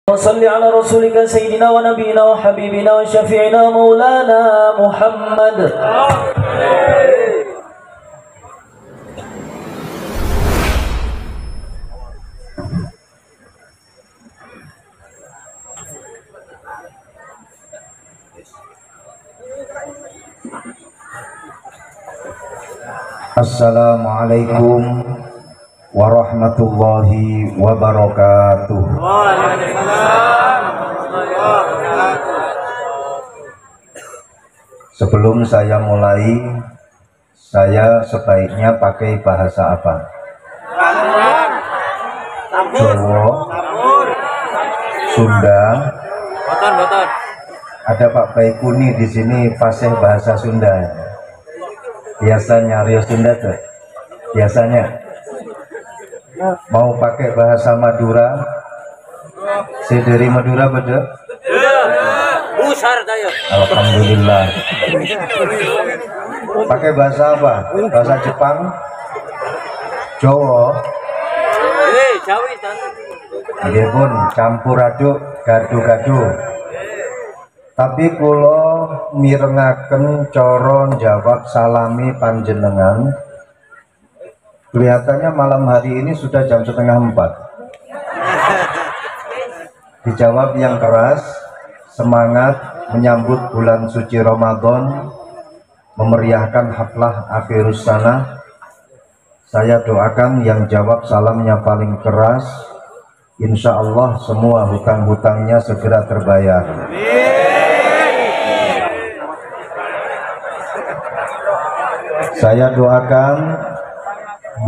وصل على رسولك سيدنا ونبينا وحبيبنا وشفيعنا مولانا محمد. Assalamualaikum warahmatullahi wabarakatuh. Sebelum saya mulai, saya sebaiknya pakai bahasa apa? Jawa, Sunda. Ada Pak Baikuni di sini fasih bahasa Sunda. Biasanya Rio Sunda tuh. Biasanya mau pakai bahasa Madura. Si dari Madura betul? Alhamdulillah. Pakai bahasa apa? Bahasa Jepang, Jawa. Dia pun campur aduk, gaduh-gaduh. Tapi kulo mirengaken coron jawab salami panjenengan. Kelihatannya malam hari ini sudah jam 3:30. Dijawab yang keras, semangat menyambut bulan suci Ramadan, memeriahkan haflah akhirus sana. Saya doakan yang jawab salamnya paling keras, insya Allah semua hutang-hutangnya segera terbayar. Saya doakan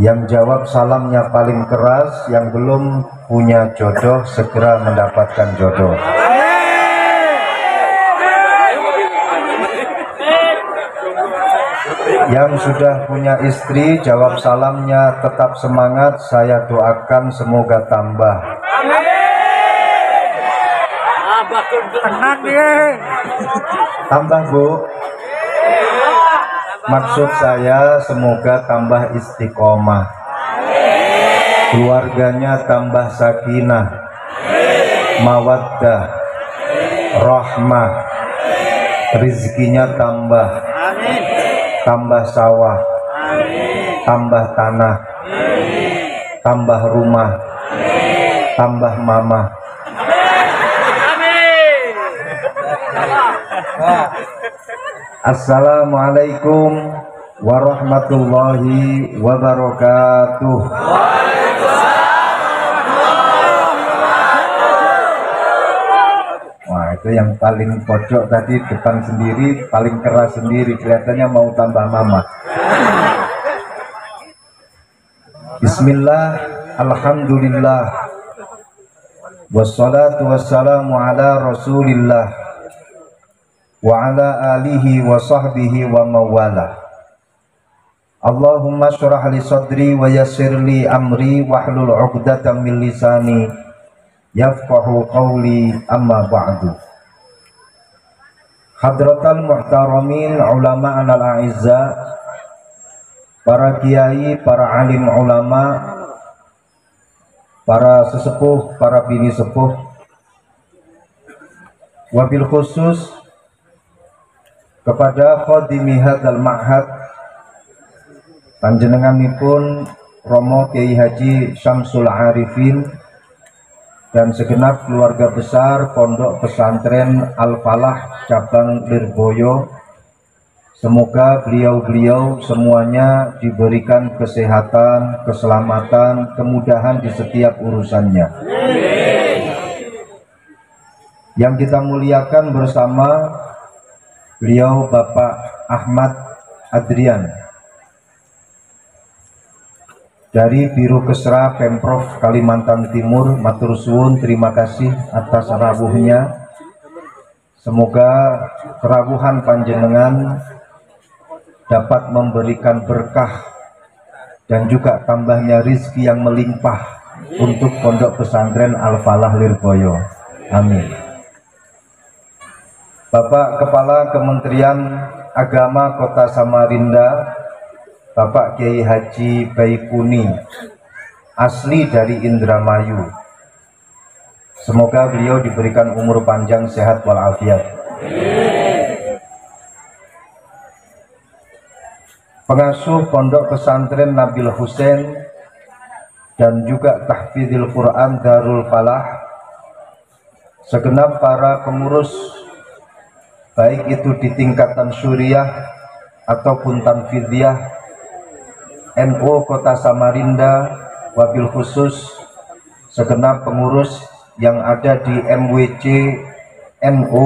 yang jawab salamnya paling keras, yang belum punya jodoh segera mendapatkan jodoh. Yang sudah punya istri, jawab salamnya tetap semangat, saya doakan semoga tambah. Tambah Bu. Maksud saya semoga tambah istiqomah, keluarganya tambah sakinah, mawaddah, rahmah, rezekinya tambah sawah, tambah tanah, tambah rumah, tambah mama. Assalamualaikum warahmatullahi wabarakatuh. Wah, itu yang paling pojok tadi, depan sendiri, paling keras sendiri, kelihatannya mau tambah mama. Bismillah, alhamdulillah, wassalatu wassalamu ala rasulillah wa ala alihi wa sahbihi wa mawala. Allahumma syrah li sadri wa yassir li amri wahlul 'uqdatam min lisani yafqahu qawli, amma ba'du. Hadratal muhtaramin ulama anal a'izza, para kiai, para alim ulama, para sesepuh, para bini sepuh, wabil khusus kepada khadimi hadzal ma'had, panjenenganipun Romo Kiai Haji Syamsul Arifin dan segenap keluarga besar Pondok Pesantren Al-Falah cabang Lirboyo. Semoga beliau-beliau semuanya diberikan kesehatan, keselamatan, kemudahan di setiap urusannya. Yang kita muliakan bersama beliau Bapak Ahmad Adrian dari Biro Kesra Pemprov Kalimantan Timur. Matur suwun, terima kasih atas rawuhnya. Semoga kerawuhan panjenengan dapat memberikan berkah dan juga tambahnya rizki yang melimpah untuk Pondok Pesantren Al-Falah Lirboyo. Amin. Bapak Kepala Kementerian Agama Kota Samarinda, Bapak Kiai Haji Baikuni, asli dari Indramayu. Semoga beliau diberikan umur panjang, sehat walafiat. Pengasuh Pondok Pesantren Nabil Husain dan juga Tahfidzil Quran Darul Falah, segenap para pengurus baik itu di tingkatan syuriah ataupun tanfidiyah NU Kota Samarinda, wabil khusus segenap pengurus yang ada di MWC NU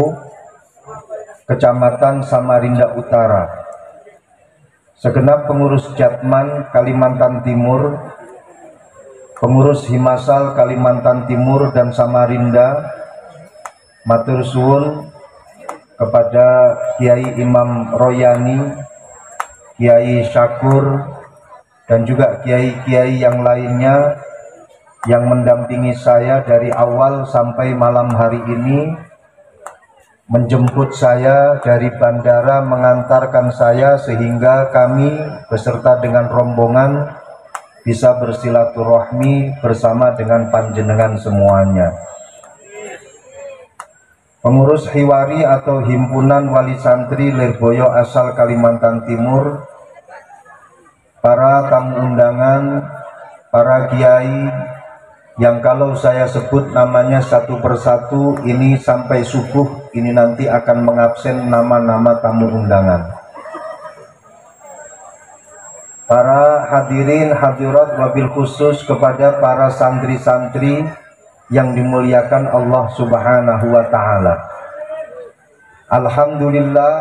Kecamatan Samarinda Utara, segenap pengurus Jatman Kalimantan Timur, pengurus Himasal Kalimantan Timur dan Samarinda, matur suwun kepada Kiai Imam Royani, Kiai Syakur, dan juga kiai-kiai yang lainnya yang mendampingi saya dari awal sampai malam hari ini, menjemput saya dari bandara, mengantarkan saya sehingga kami beserta dengan rombongan bisa bersilaturahmi bersama dengan panjenengan semuanya. Pengurus Hiwari atau Himpunan Wali Santri Lirboyo asal Kalimantan Timur, para tamu undangan, para kiai yang kalau saya sebut namanya satu persatu ini sampai subuh ini nanti akan mengabsen nama-nama tamu undangan. Para hadirin hadirat wabil khusus kepada para santri-santri yang dimuliakan Allah Subhanahu wa Ta'ala. Alhamdulillah,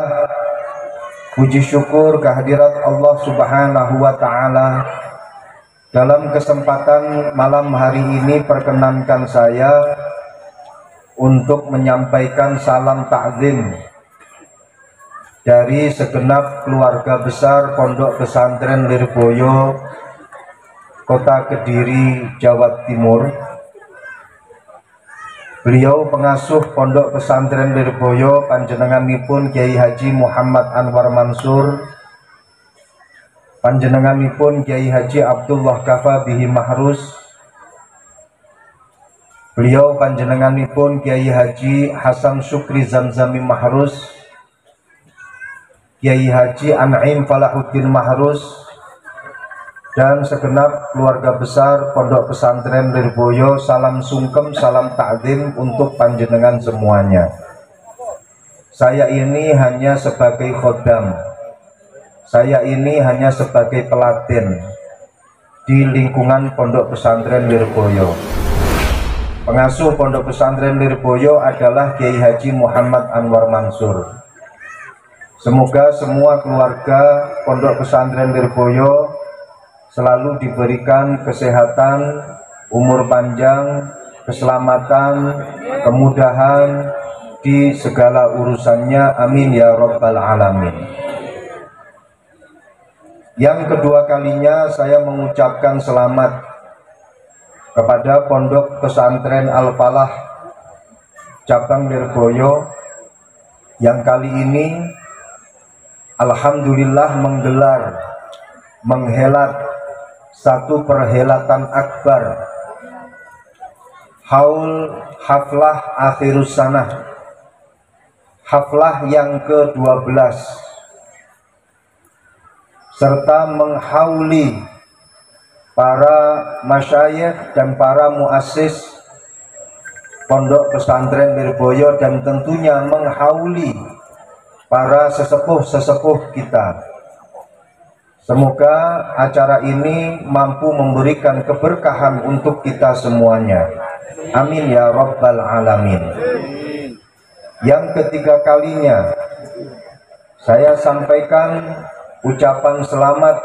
puji syukur kehadirat Allah Subhanahu wa Ta'ala. Dalam kesempatan malam hari ini perkenankan saya untuk menyampaikan salam takzim dari segenap keluarga besar Pondok Pesantren Lirboyo Kota Kediri, Jawa Timur. Beliau pengasuh Pondok Pesantren Lirboyo panjenenganipun Kiai Haji Muhammad Anwar Mansur, panjenenganipun Kiai Haji Abdullah Kafa Bihi Mahrus, beliau panjenenganipun Kiai Haji Hasan Syukri Zamzami Mahrus, Kiai Haji An'im Falahuddin Mahrus, dan segenap keluarga besar Pondok Pesantren Lirboyo. Salam sungkem, salam takzim untuk panjenengan semuanya. Saya ini hanya sebagai khodam, saya ini hanya sebagai pelatin di lingkungan Pondok Pesantren Lirboyo. Pengasuh Pondok Pesantren Lirboyo adalah Kiai Haji Muhammad Anwar Mansur. Semoga semua keluarga Pondok Pesantren Lirboyo selalu diberikan kesehatan, umur panjang, keselamatan, kemudahan di segala urusannya. Amin ya Rabbal Alamin. Yang kedua kalinya saya mengucapkan selamat kepada Pondok Pesantren Al-Falah cabang Lirboyo yang kali ini alhamdulillah menghelat satu perhelatan akbar, haul haflah akhirus sanah, haflah yang ke-12, serta menghauli para masyayikh dan para muassis Pondok Pesantren Lirboyo, dan tentunya menghauli para sesepuh-sesepuh kita. Semoga acara ini mampu memberikan keberkahan untuk kita semuanya. Amin ya Rabbal Alamin. Yang ketiga kalinya saya sampaikan ucapan selamat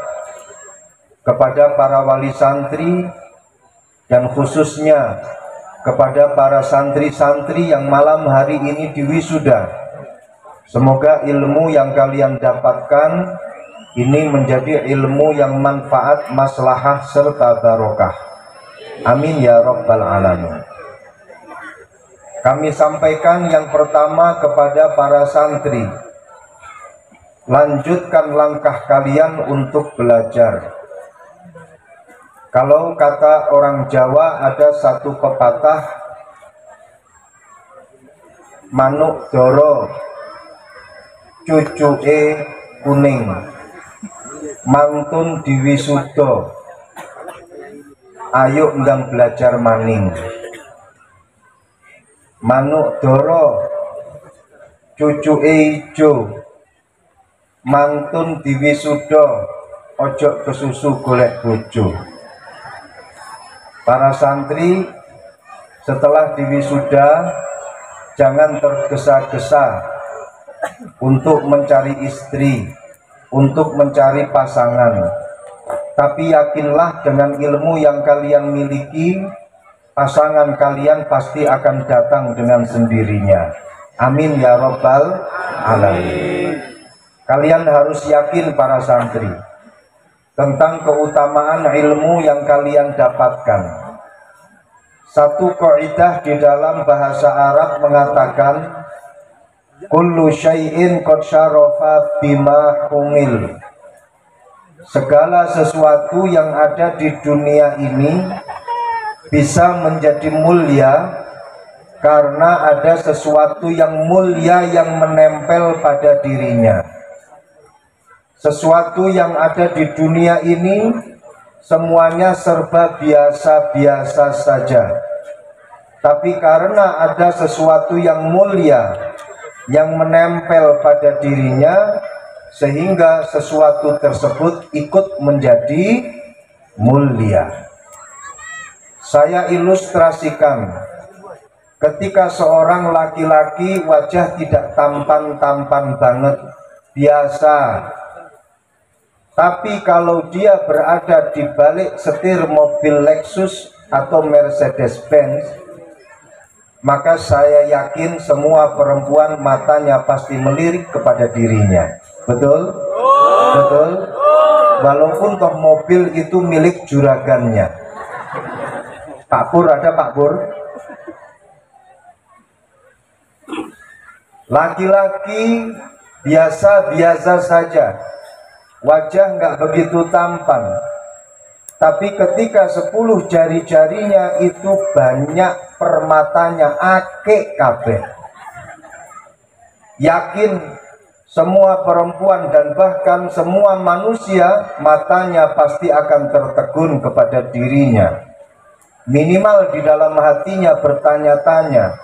kepada para wali santri dan khususnya kepada para santri-santri yang malam hari ini diwisuda. Semoga ilmu yang kalian dapatkan ini menjadi ilmu yang manfaat, maslahah, serta barokah. Amin ya Rabbal Alamin. Kami sampaikan yang pertama kepada para santri, lanjutkan langkah kalian untuk belajar. Kalau kata orang Jawa ada satu pepatah, manuk doro, cucuke kuning, mantun diwisuda, ayo ndang belajar maning. Manuk doro, cucuke ijo, mantun diwisuda, ojo kesusu golek bojo. Para santri setelah diwisuda jangan tergesa-gesa untuk mencari istri, untuk mencari pasangan. Tapi yakinlah dengan ilmu yang kalian miliki, pasangan kalian pasti akan datang dengan sendirinya. Amin ya rabbal alamin. Kalian harus yakin para santri tentang keutamaan ilmu yang kalian dapatkan. Satu kaidah di dalam bahasa Arab mengatakan kullu syai'in qad syarafa bima humil. Segala sesuatu yang ada di dunia ini bisa menjadi mulia karena ada sesuatu yang mulia yang menempel pada dirinya. Sesuatu yang ada di dunia ini semuanya serba biasa-biasa saja. Tapi karena ada sesuatu yang mulia yang menempel pada dirinya, sehingga sesuatu tersebut ikut menjadi mulia. Saya ilustrasikan, ketika seorang laki-laki wajah tidak tampan-tampan banget, biasa. Tapi kalau dia berada di balik setir mobil Lexus atau Mercedes-Benz, maka saya yakin semua perempuan matanya pasti melirik kepada dirinya. Betul? Betul? Walaupun toh mobil itu milik juragannya. Pak Pur, ada Pak Pur? Laki-laki biasa-biasa saja, wajah nggak begitu tampan, tapi ketika 10 jari-jarinya itu banyak permatanya, akeh kabeh. Yakin semua perempuan dan bahkan semua manusia matanya pasti akan tertegun kepada dirinya. Minimal di dalam hatinya bertanya-tanya,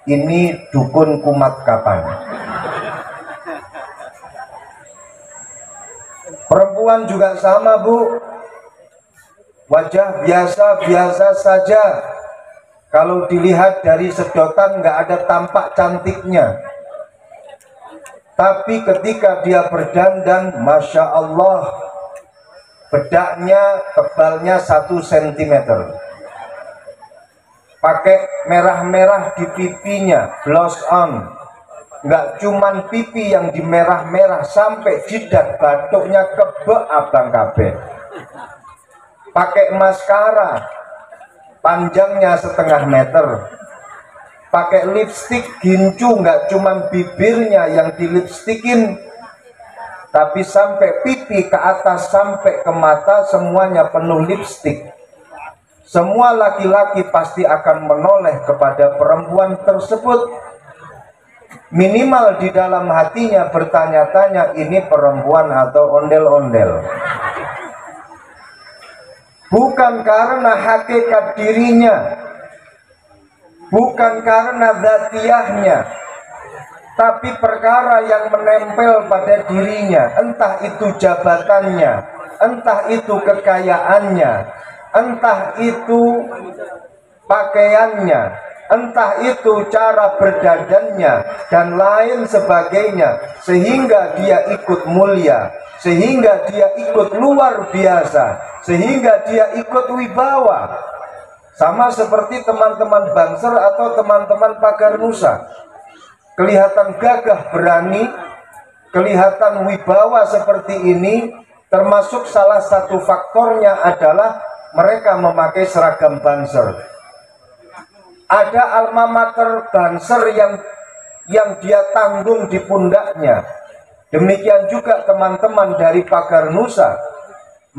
ini dukun kumat kapan? Perempuan juga sama, Bu. Wajah biasa-biasa saja. Kalau dilihat dari sedotan nggak ada tampak cantiknya. Tapi ketika dia berdandan, Masya Allah, bedaknya tebalnya 1 cm. Pakai merah-merah di pipinya, blush on. Nggak cuman pipi yang dimerah-merah, sampai jidat batuknya kebek abang kabeh. Pakai maskara, panjangnya 1,5 meter. Pakai lipstik gincu, nggak cuman bibirnya yang dilipstikin, tapi sampai pipi ke atas sampai ke mata semuanya penuh lipstik. Semua laki-laki pasti akan menoleh kepada perempuan tersebut. Minimal di dalam hatinya bertanya-tanya, ini perempuan atau ondel-ondel. Bukan karena hakikat dirinya, bukan karena dzatiyahnya, tapi perkara yang menempel pada dirinya, entah itu jabatannya, entah itu kekayaannya, entah itu pakaiannya, entah itu cara berdandannya, dan lain sebagainya, sehingga dia ikut mulia, sehingga dia ikut luar biasa, sehingga dia ikut wibawa. Sama seperti teman-teman Banser atau teman-teman Pagar Nusa, kelihatan gagah berani, kelihatan wibawa seperti ini, termasuk salah satu faktornya adalah mereka memakai seragam Banser. Ada alma mater Banser yang dia tanggung di pundaknya. Demikian juga teman-teman dari Pagar Nusa,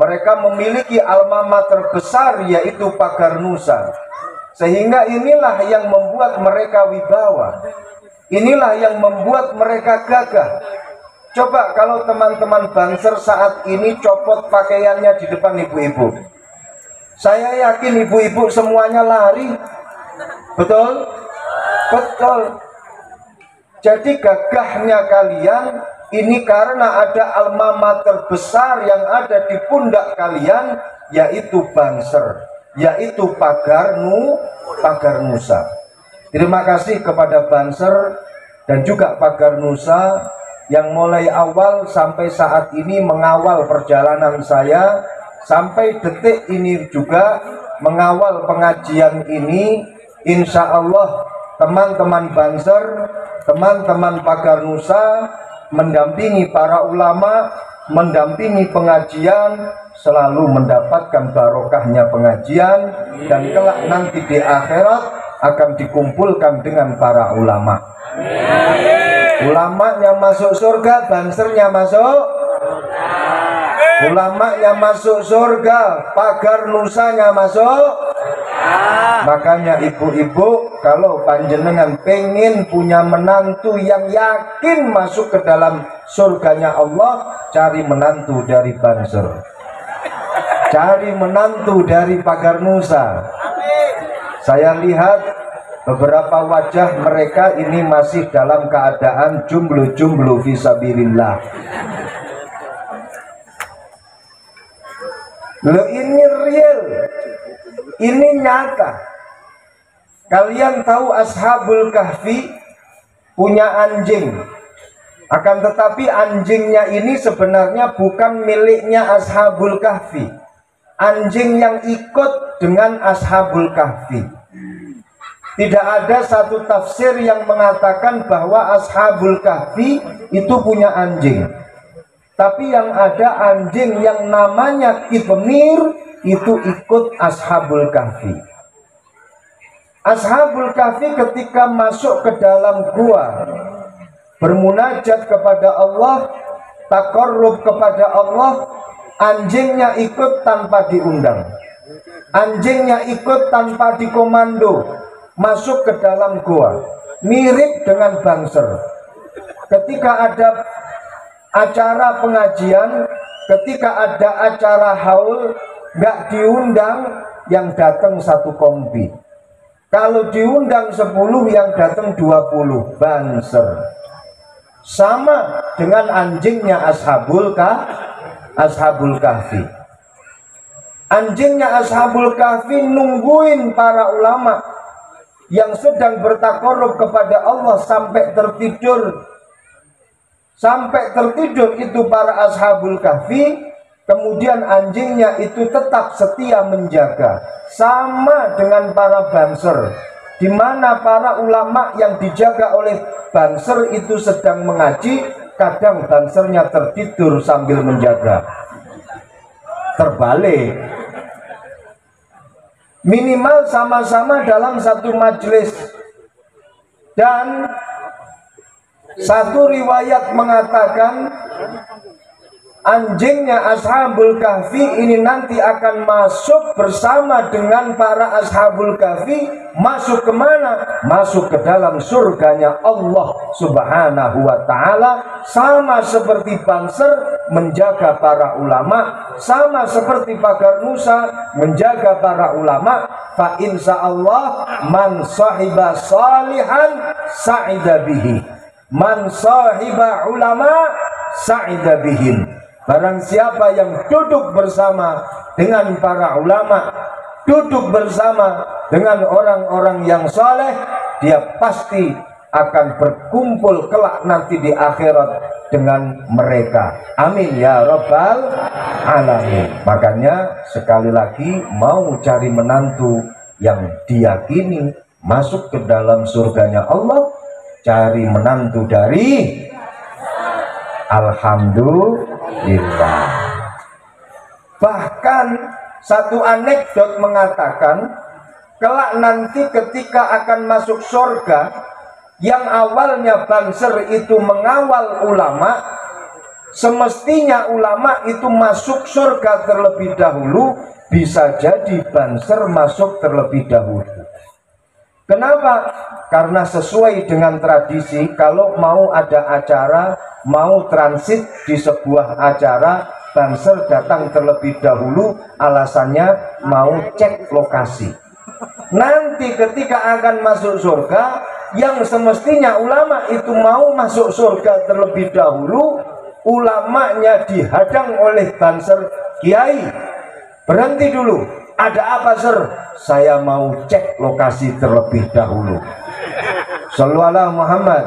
mereka memiliki alma mater besar, yaitu Pagar Nusa. Sehingga inilah yang membuat mereka wibawa. Inilah yang membuat mereka gagah. Coba kalau teman-teman Banser saat ini copot pakaiannya di depan ibu-ibu, saya yakin ibu-ibu semuanya lari. Betul? Betul. Jadi gagahnya kalian ini karena ada alma mater besar yang ada di pundak kalian, yaitu Banser, yaitu Pagar Nusa. Terima kasih kepada Banser dan juga Pagar Nusa yang mulai awal sampai saat ini mengawal perjalanan saya, sampai detik ini juga mengawal pengajian ini. Insya Allah teman-teman Banser, teman-teman Pagar Nusa mendampingi para ulama, mendampingi pengajian, selalu mendapatkan barokahnya pengajian, dan kelak nanti di akhirat akan dikumpulkan dengan para ulama. Ulamanya masuk surga, Bansernya masuk. Ulamanya masuk surga, Pagar Nusanya masuk. Makanya ibu-ibu, kalau panjenengan pengen punya menantu yang yakin masuk ke dalam surganya Allah, cari menantu dari Banser, cari menantu dari Pagar Nusa. Saya lihat beberapa wajah mereka ini masih dalam keadaan jumblu-jumblu fisabilillah. Loh, ini real, ini nyata. Kalian tahu Ashabul Kahfi punya anjing, akan tetapi anjingnya ini sebenarnya bukan miliknya Ashabul Kahfi. Anjing yang ikut dengan Ashabul Kahfi. Tidak ada satu tafsir yang mengatakan bahwa Ashabul Kahfi itu punya anjing. Tapi yang ada anjing yang namanya Kifmir itu ikut Ashabul Kahfi. Ashabul Kahfi ketika masuk ke dalam gua, bermunajat kepada Allah, taqarrub kepada Allah, anjingnya ikut tanpa diundang. Anjingnya ikut tanpa dikomando, masuk ke dalam gua. Mirip dengan Banser. Ketika ada acara pengajian, ketika ada acara haul, nggak diundang, yang datang satu kompi. Kalau diundang 10, yang datang 20. Banser. Sama dengan anjingnya Ashabul Kahfi. Anjingnya Ashabul Kahfi nungguin para ulama yang sedang bertakarrub kepada Allah sampai tertidur. Sampai tertidur itu para Ashabul Kahfi, kemudian anjingnya itu tetap setia menjaga. Sama dengan para Banser, di mana para ulama yang dijaga oleh Banser itu sedang mengaji, kadang Bansernya tertidur sambil menjaga. Terbalik. Minimal sama-sama dalam satu majelis. Dan satu riwayat mengatakan anjingnya Ashabul Kahfi ini nanti akan masuk bersama dengan para Ashabul Kahfi. Masuk kemana? Masuk ke dalam surganya Allah Subhanahu wa ta'ala. Sama seperti Banser menjaga para ulama, sama seperti Pagar Nusa menjaga para ulama. Fa insyaallah man sahiba salihan sa'ida bihi, man sahiba ulama sa'ida bihim. Barang siapa yang duduk bersama dengan para ulama, duduk bersama dengan orang-orang yang saleh, dia pasti akan berkumpul kelak nanti di akhirat dengan mereka. Amin ya rabbal alamin. Makanya sekali lagi, mau cari menantu yang diyakini masuk ke dalam surganya Allah, cari menantu dari Alhamdulillah. Bahkan satu anekdot mengatakan, kelak nanti ketika akan masuk surga, yang awalnya Banser itu mengawal ulama, semestinya ulama itu masuk surga terlebih dahulu. Bisa jadi Banser masuk terlebih dahulu. Kenapa? Karena sesuai dengan tradisi, kalau mau ada acara, mau transit di sebuah acara, Banser datang terlebih dahulu, alasannya mau cek lokasi. Nanti ketika akan masuk surga, yang semestinya ulama itu mau masuk surga terlebih dahulu, ulamanya dihadang oleh Banser, Kiai, berhenti dulu. Ada apa, Sir? Saya mau cek lokasi terlebih dahulu. Shallallahu alaihi Muhammad.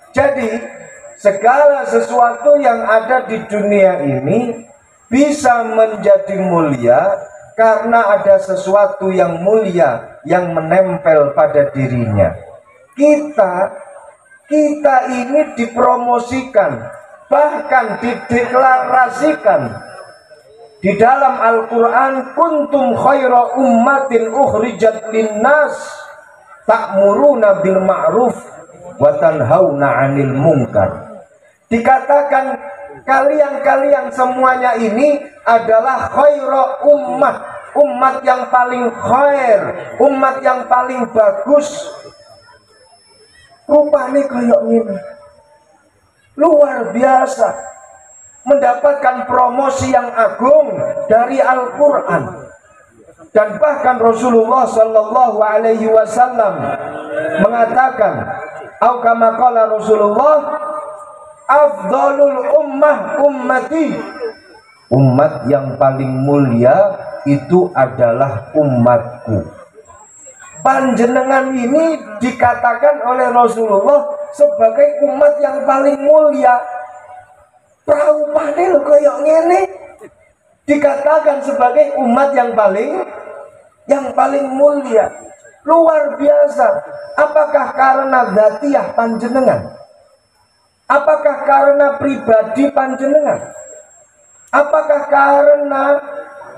Jadi segala sesuatu yang ada di dunia ini bisa menjadi mulia karena ada sesuatu yang mulia yang menempel pada dirinya. Kita ini dipromosikan, bahkan dideklarasikan di dalam Al-Quran, kuntum khaira ummatin ukhrijat linnas ta'muruna bil ma'ruf wa tanhauna 'anil munkar. Dikatakan kalian semuanya ini adalah khaira ummah, umat yang paling khair, umat yang paling bagus. Rupanya kayak gini, luar biasa, mendapatkan promosi yang agung dari Al-Quran. Dan bahkan Rasulullah Shallallahu Alaihi Wasallam mengatakan, atau kama qala Rasulullah, afdalul ummah ummati, umat yang paling mulia itu adalah umatku. Panjenengan ini dikatakan oleh Rasulullah sebagai umat yang paling mulia. Perahu panel koyok ngene dikatakan sebagai umat yang paling mulia. Luar biasa. Apakah karena dzatiyah panjenengan? Apakah karena pribadi panjenengan? Apakah karena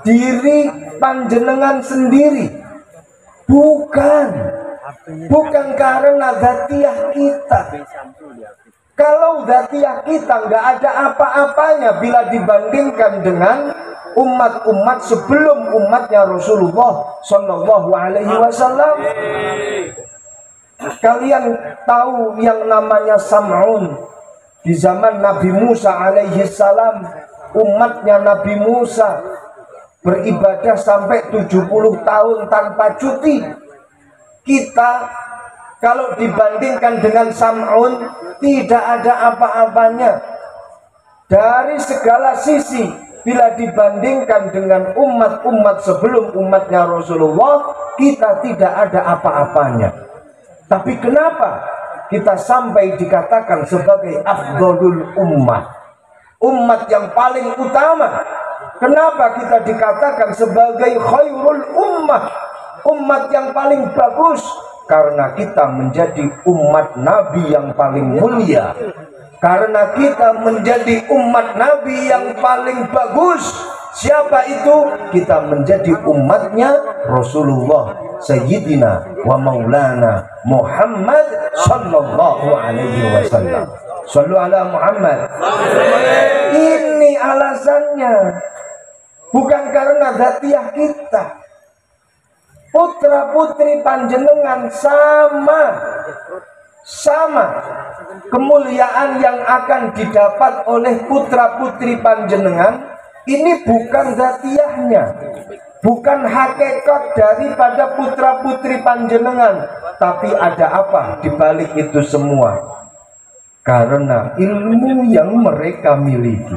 diri panjenengan sendiri? Bukan karena dzatiyah kita. Kalau dzatiyah kita nggak ada apa-apanya bila dibandingkan dengan umat-umat sebelum umatnya Rasulullah Shallallahu Alaihi Wasallam. Kalian tahu yang namanya Sam'un di zaman Nabi Musa alaihi salam, umatnya Nabi Musa beribadah sampai 70 tahun tanpa cuti. Kita kalau dibandingkan dengan Sam'un tidak ada apa-apanya dari segala sisi. Bila dibandingkan dengan umat-umat sebelum umatnya Rasulullah, kita tidak ada apa-apanya. Tapi kenapa kita sampai dikatakan sebagai afdalul ummah, umat yang paling utama? Kenapa kita dikatakan sebagai khairul ummah, umat yang paling bagus? Karena kita menjadi umat Nabi yang paling mulia. Karena kita menjadi umat Nabi yang paling bagus. Siapa itu? Kita menjadi umatnya Rasulullah Sayyidina wa Maulana Muhammad Sallallahu Alaihi Wasallam. Sallu ala Muhammad. Ini alasannya, bukan karena dzatiyah kita. Putra putri panjenengan sama kemuliaan yang akan didapat oleh putra putri panjenengan. Ini bukan dzatiyahnya, bukan hakikat daripada putra putri panjenengan, tapi ada apa di balik itu semua? Karena ilmu yang mereka miliki.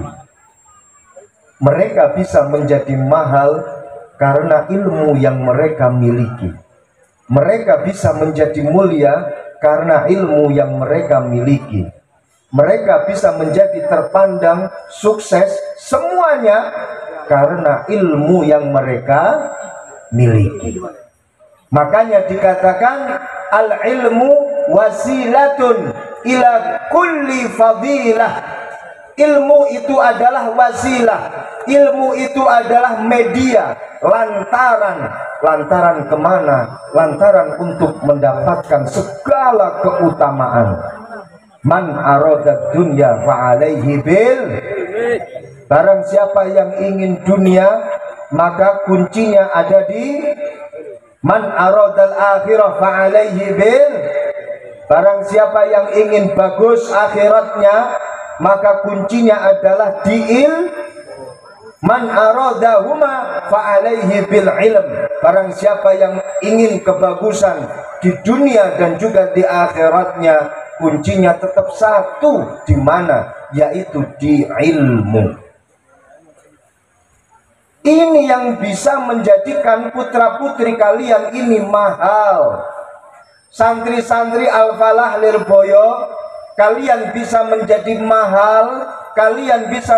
Mereka bisa menjadi mahal karena ilmu yang mereka miliki. Mereka bisa menjadi mulia karena ilmu yang mereka miliki. Mereka bisa menjadi terpandang, sukses, semuanya karena ilmu yang mereka miliki. Makanya dikatakan al-ilmu wasilatun ila kulli fadilah. Ilmu itu adalah wasilah, ilmu itu adalah media, lantaran kemana? Lantaran untuk mendapatkan segala keutamaan. Man arodat dunya fa'alaihi bil. Barang siapa yang ingin dunia, maka kuncinya ada di Man aradal akhirah fa'alaihi bil. Barang siapa yang ingin bagus akhiratnya, maka kuncinya adalah di Man aradahuma fa'alaihi bil ilm. Barang siapa yang ingin kebagusan di dunia dan juga di akhiratnya, kuncinya tetap satu, di mana? Yaitu di ilmu. Ini yang bisa menjadikan putra-putri kalian ini mahal. Santri-santri Al-Falah Lirboyo, kalian bisa menjadi mahal, kalian bisa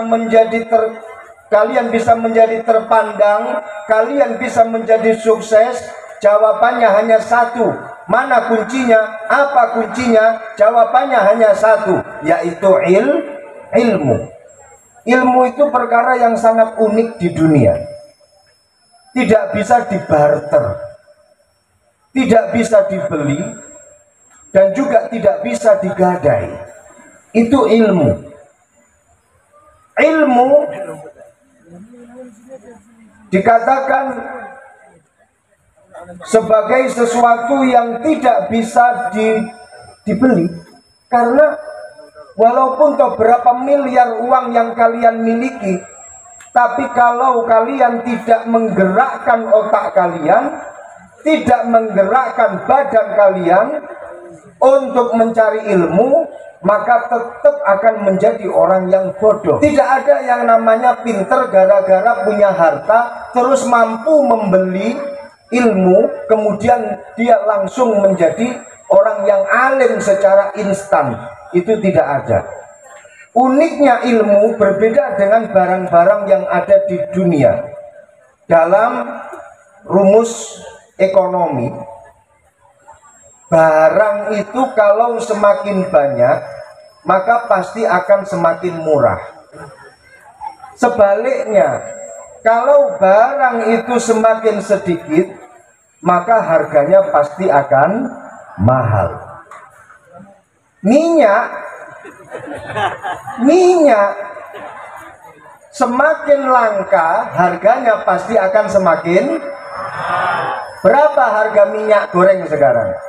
menjadi terpandang, kalian bisa menjadi sukses. Jawabannya hanya satu. Mana kuncinya? Apa kuncinya? Jawabannya hanya satu, yaitu ilmu. Ilmu itu perkara yang sangat unik di dunia. Tidak bisa dibarter, tidak bisa dibeli, dan juga tidak bisa digadai. Itu ilmu. Ilmu dikatakan sebagai sesuatu yang tidak bisa dibeli, karena walaupun berapa miliar uang yang kalian miliki, tapi kalau kalian tidak menggerakkan otak kalian, tidak menggerakkan badan kalian untuk mencari ilmu, maka tetap akan menjadi orang yang bodoh. Tidak ada yang namanya pinter gara-gara punya harta terus mampu membeli ilmu, kemudian dia langsung menjadi orang yang alim secara instan. Itu tidak ada. Uniknya ilmu berbeda dengan barang-barang yang ada di dunia. Dalam rumus ekonomi, barang itu kalau semakin banyak, maka pasti akan semakin murah. Sebaliknya, kalau barang itu semakin sedikit, maka harganya pasti akan mahal. Minyak semakin langka, harganya pasti akan semakin. Berapa harga minyak goreng sekarang?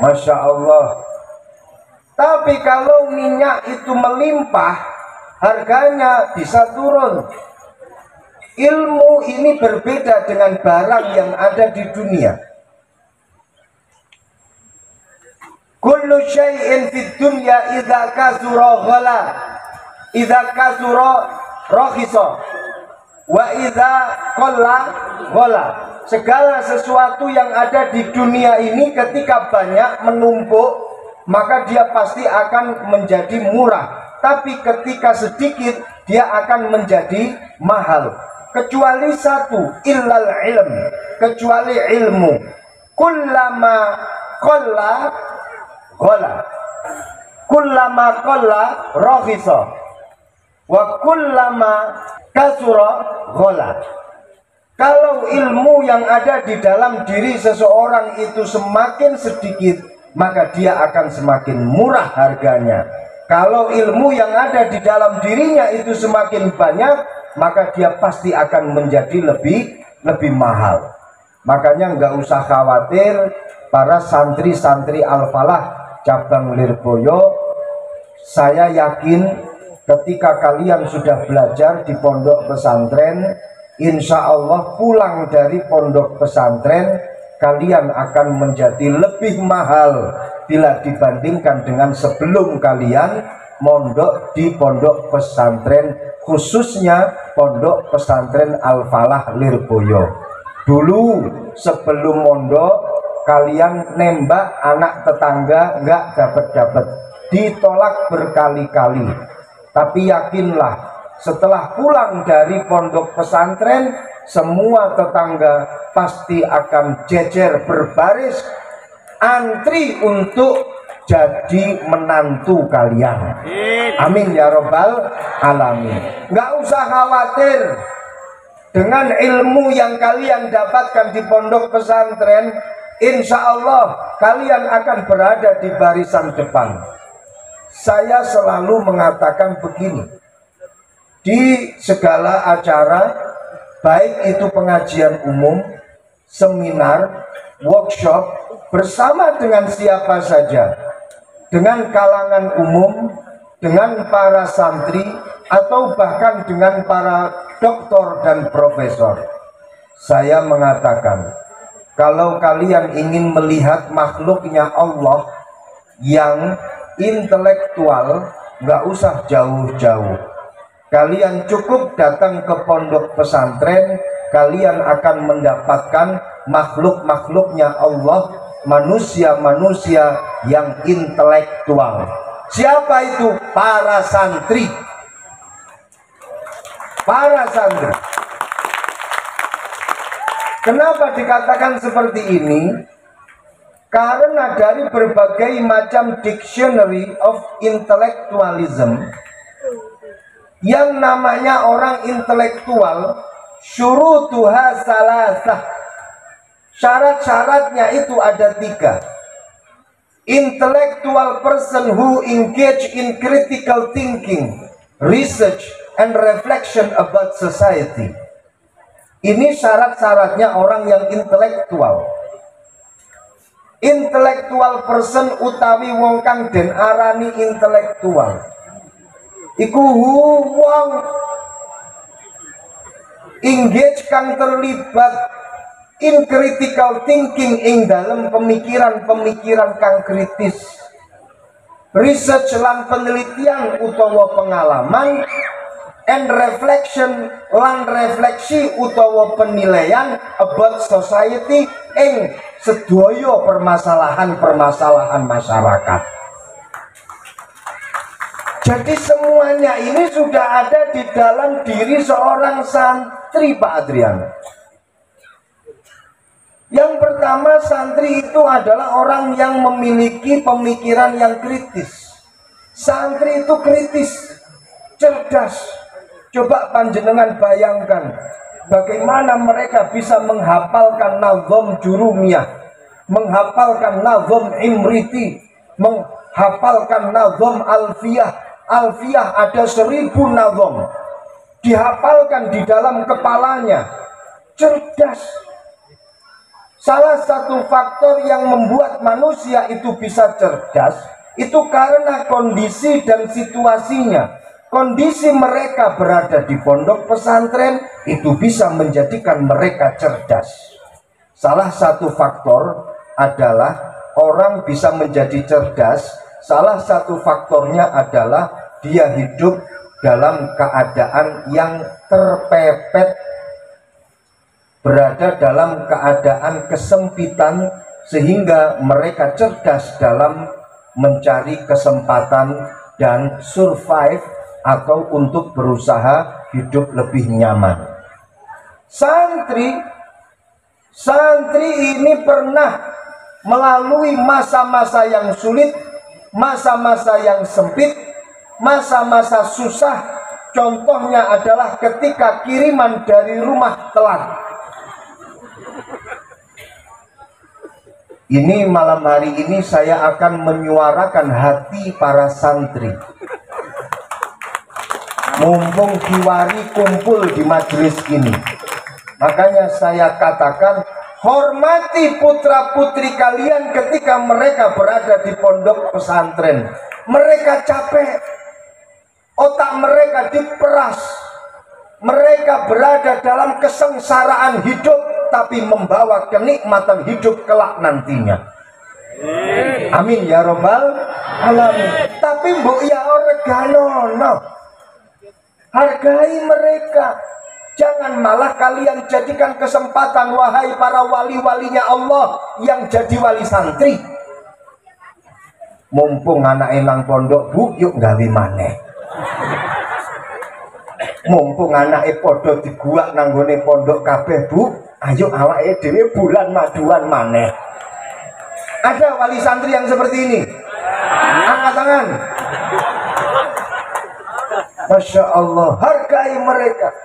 Masya Allah. Tapi kalau minyak itu melimpah, harganya bisa turun. Ilmu ini berbeda dengan barang yang ada di dunia. Kullu syai'in fid dunya idza kasura ghala, idza kasura rakhisa, wa idza qalla ghala. Segala sesuatu yang ada di dunia ini ketika banyak menumpuk, maka dia pasti akan menjadi murah. Tapi ketika sedikit, dia akan menjadi mahal. Kecuali satu, illal ilm, kecuali ilmu. Kullama qalla ghala, kullama qalla rakhisa, wa kullama kasura ghala. Kalau ilmu yang ada di dalam diri seseorang itu semakin sedikit, maka dia akan semakin murah harganya. Kalau ilmu yang ada di dalam dirinya itu semakin banyak, maka dia pasti akan menjadi lebih mahal. Makanya nggak usah khawatir para santri-santri Al-Falah cabang Lirboyo. Saya yakin ketika kalian sudah belajar di pondok pesantren, insya Allah pulang dari pondok pesantren, kalian akan menjadi lebih mahal bila dibandingkan dengan sebelum kalian mondok di pondok pesantren, khususnya pondok pesantren Al-Falah Lirboyo. Dulu sebelum mondok, kalian nembak anak tetangga nggak dapat, ditolak berkali-kali. Tapi yakinlah, setelah pulang dari pondok pesantren, semua tetangga pasti akan jejer berbaris antri untuk jadi menantu kalian. Amin ya robbal alamin. Nggak usah khawatir dengan ilmu yang kalian dapatkan di pondok pesantren. Insya Allah kalian akan berada di barisan depan. Saya selalu mengatakan begini, di segala acara, baik itu pengajian umum seminar, workshop bersama dengan siapa saja, dengan kalangan umum, dengan para santri, atau bahkan dengan para doktor dan profesor. Saya mengatakan, kalau kalian ingin melihat makhluknya Allah yang intelektual, nggak usah jauh-jauh. Kalian cukup datang ke pondok pesantren, kalian akan mendapatkan makhluk-makhluknya Allah, manusia-manusia yang intelektual. Siapa itu? Para santri. Para santri. Kenapa dikatakan seperti ini? Karena dari berbagai macam dictionary of intellectualism, yang namanya orang intelektual, syurutuha salasah, syarat-syaratnya itu ada 3. Intellectual person who engage in critical thinking, research, and reflection about society. Ini syarat-syaratnya orang yang intelektual. Intellectual person utawi wong kang den arani intelektual iku wong engage kang terlibat in critical thinking ing dalam pemikiran-pemikiran kang kritis, research lan penelitian utawa pengalaman, and reflection lan refleksi utawa penilaian about society ing sedaya permasalahan-permasalahan masyarakat. Jadi semuanya ini sudah ada di dalam diri seorang santri, Pak Adrian. Yang pertama, santri itu adalah orang yang memiliki pemikiran yang kritis. Santri itu kritis, cerdas. Coba panjenengan bayangkan bagaimana mereka bisa menghafalkan nazom jurumiyah, menghafalkan nazom imriti, menghafalkan nazom alfiyah. Alfiyah ada 1000 nazom, dihafalkan di dalam kepalanya. Cerdas. Salah satu faktor yang membuat manusia itu bisa cerdas itu karena kondisi dan situasinya. Kondisi mereka berada di pondok pesantren itu bisa menjadikan mereka cerdas. Salah satu faktor adalah orang bisa menjadi cerdas. Salah satu faktornya adalah dia hidup dalam keadaan yang terpepet, berada dalam keadaan kesempitan, sehingga mereka cerdas dalam mencari kesempatan dan survive atau untuk berusaha hidup lebih nyaman. Santri ini pernah melalui masa-masa yang sulit, masa-masa yang sempit, masa-masa susah. Contohnya adalah ketika kiriman dari rumah telat. Ini malam hari ini saya akan menyuarakan hati para santri. Mumpung Kiwari kumpul di majelis ini, makanya saya katakan, hormati putra-putri kalian ketika mereka berada di pondok pesantren. Mereka capek, otak mereka diperas, mereka berada dalam kesengsaraan hidup, tapi membawa kenikmatan hidup kelak nantinya. Amin ya robbal alamin. Tapi mbok ya oreganono, hargai mereka. Jangan malah kalian jadikan kesempatan, wahai para wali-walinya Allah yang jadi wali santri. Mumpung anak nang pondok, Bu, yuk gawe maneh. Mumpung anake padha diguak nang gone pondok kabeh, Bu, ayo awake dhewe bulan maduan maneh. Ada wali santri yang seperti ini? Angkat tangan. Masya Allah, hargai mereka.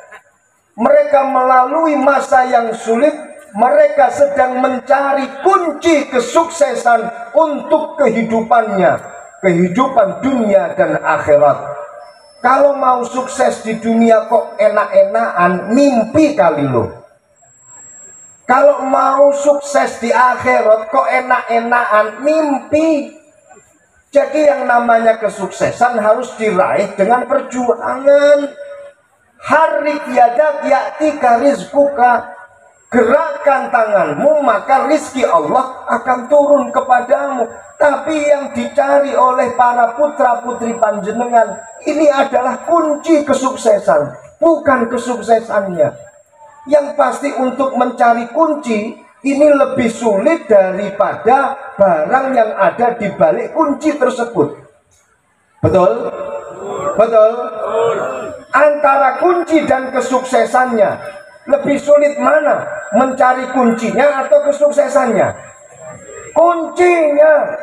Mereka melalui masa yang sulit, mereka sedang mencari kunci kesuksesan untuk kehidupannya, kehidupan dunia dan akhirat. Kalau mau sukses di dunia kok enak-enakan, mimpi kali loh. Kalau mau sukses di akhirat kok enak-enakan, mimpi. Jadi yang namanya kesuksesan harus diraih dengan perjuangan. Harik yadak ya'tika rizquka. Gerakkan tanganmu maka rizki Allah akan turun kepadamu. Tapi yang dicari oleh para putra putri panjenengan ini adalah kunci kesuksesan, bukan kesuksesannya. Yang pasti untuk mencari kunci ini lebih sulit daripada barang yang ada di balik kunci tersebut. Betul? Betul? Antara kunci dan kesuksesannya lebih sulit mana? Mencari kuncinya atau kesuksesannya? Kuncinya.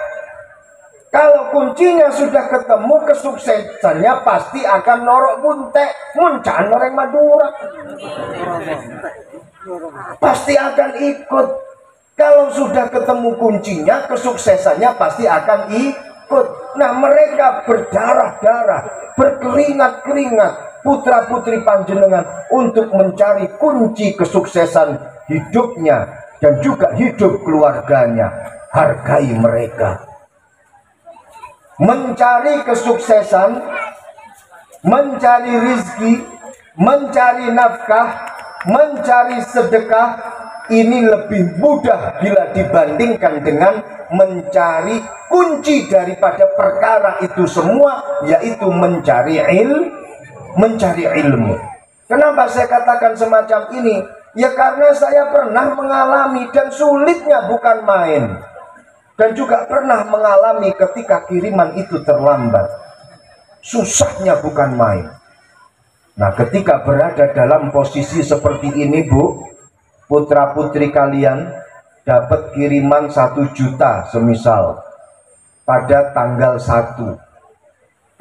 Kalau kuncinya sudah ketemu, kesuksesannya pasti akan norok buntek, muncan orang Madura. Pasti akan ikut. Kalau sudah ketemu kuncinya, kesuksesannya pasti akan ikut. Nah, mereka berdarah-darah, berkeringat-keringat, putra-putri panjenengan untuk mencari kunci kesuksesan hidupnya dan juga hidup keluarganya. Hargai mereka. Mencari kesuksesan, mencari rizki, mencari nafkah, mencari sedekah, ini lebih mudah bila dibandingkan dengan mencari kunci daripada perkara itu semua, yaitu mencari ilmu. Kenapa saya katakan semacam ini? Ya karena saya pernah mengalami dan sulitnya bukan main. Dan juga pernah mengalami ketika kiriman itu terlambat. Susahnya bukan main. Nah, ketika berada dalam posisi seperti ini, Bu, putra putri kalian dapat kiriman 1 juta semisal pada tanggal 1.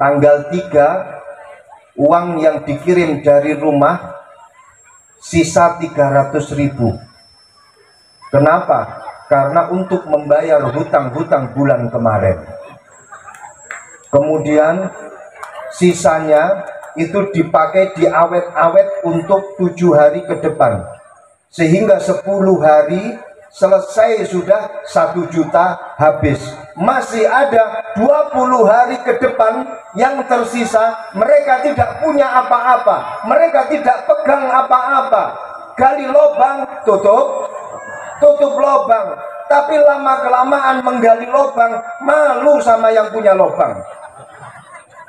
Tanggal 3 uang yang dikirim dari rumah sisa 300.000. Kenapa? Karena untuk membayar hutang-hutang bulan kemarin. Kemudian sisanya itu dipakai diawet-awet untuk 7 hari ke depan. Sehingga 10 hari selesai sudah 1 juta habis. Masih ada 20 hari ke depan yang tersisa. Mereka tidak punya apa-apa. Mereka tidak pegang apa-apa. Gali lubang, tutup lubang. Tapi lama-kelamaan menggali lubang, malu sama yang punya lubang.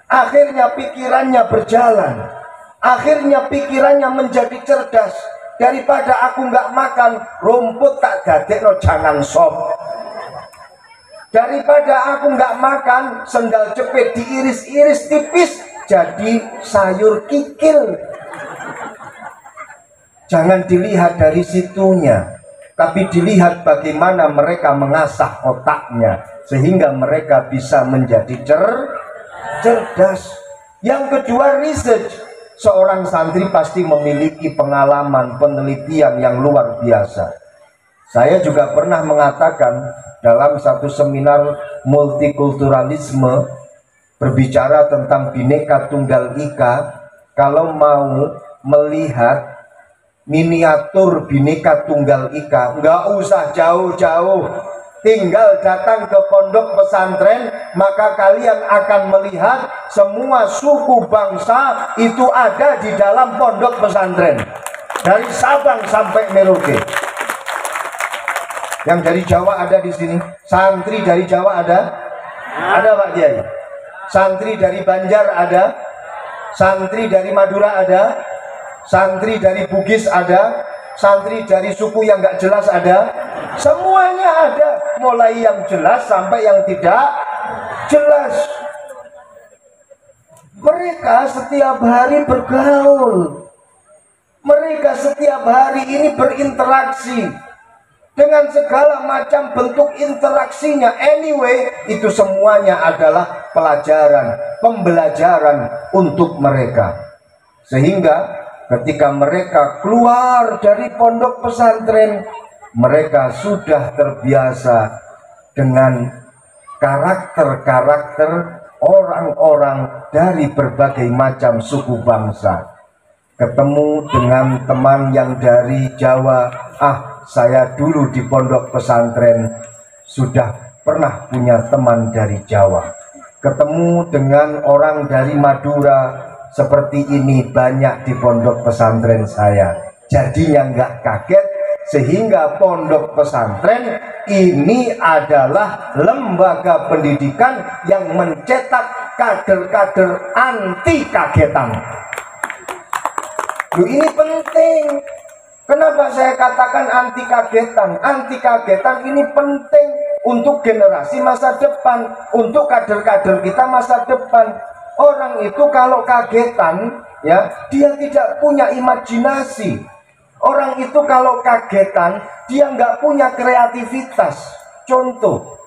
Akhirnya pikirannya berjalan. Akhirnya pikirannya menjadi cerdas. Daripada aku nggak makan rumput tak gadekno jangan sop. Daripada aku nggak makan sendal jepit diiris-iris tipis jadi sayur kikil. Jangan dilihat dari situnya, tapi dilihat bagaimana mereka mengasah otaknya sehingga mereka bisa menjadi cerdas. Yang kedua, research. Seorang santri pasti memiliki pengalaman penelitian yang luar biasa. Saya juga pernah mengatakan dalam satu seminar multikulturalisme berbicara tentang Bhinneka Tunggal Ika, kalau mau melihat miniatur Bhinneka Tunggal Ika, nggak usah jauh-jauh, tinggal datang ke pondok pesantren, maka kalian akan melihat semua suku bangsa itu ada di dalam pondok pesantren, dari Sabang sampai Merauke. Yang dari Jawa ada di sini, santri dari Jawa ada Pak Kiai. Santri dari Banjar ada, santri dari Madura ada, santri dari Bugis ada, santri dari suku yang nggak jelas ada, semuanya ada, mulai yang jelas sampai yang tidak jelas. Mereka setiap hari bergaul, mereka setiap hari ini berinteraksi dengan segala macam bentuk interaksinya. Anyway, itu semuanya adalah pelajaran, pembelajaran untuk mereka. Sehingga ketika mereka keluar dari pondok pesantren, mereka sudah terbiasa dengan karakter-karakter orang-orang dari berbagai macam suku bangsa. Ketemu dengan teman yang dari Jawa, saya dulu di pondok pesantren sudah pernah punya teman dari Jawa. Ketemu dengan orang dari Madura seperti ini banyak di pondok pesantren saya. Jadinya nggak kaget, sehingga pondok pesantren ini adalah lembaga pendidikan yang mencetak kader-kader anti kagetan. Loh, ini penting. Kenapa saya katakan anti kagetan? Anti kagetan ini penting untuk generasi masa depan, untuk kader-kader kita masa depan. Orang itu kalau kagetan, ya, dia tidak punya imajinasi. Orang itu kalau kagetan, dia nggak punya kreativitas. Contoh,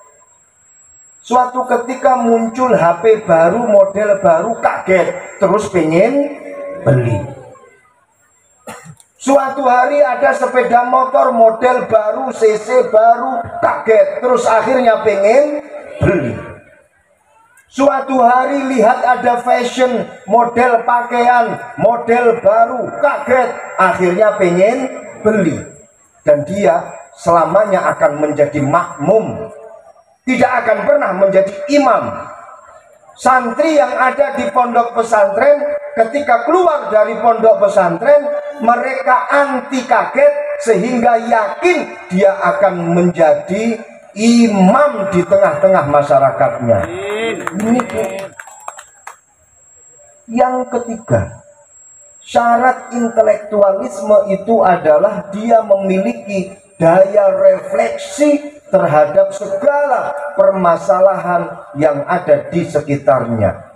suatu ketika muncul HP baru, model baru, kaget, terus pengen beli. Suatu hari ada sepeda motor model baru, CC baru, kaget, terus akhirnya pengen beli. Suatu hari lihat ada fashion, model pakaian, model baru, kaget, akhirnya pengen beli. Dan dia selamanya akan menjadi makmum, tidak akan pernah menjadi imam. Santri yang ada di pondok pesantren, ketika keluar dari pondok pesantren, mereka anti kaget, sehingga yakin dia akan menjadi imam di tengah-tengah masyarakatnya. Ini yang ketiga, syarat intelektualisme itu adalah dia memiliki daya refleksi terhadap segala permasalahan yang ada di sekitarnya.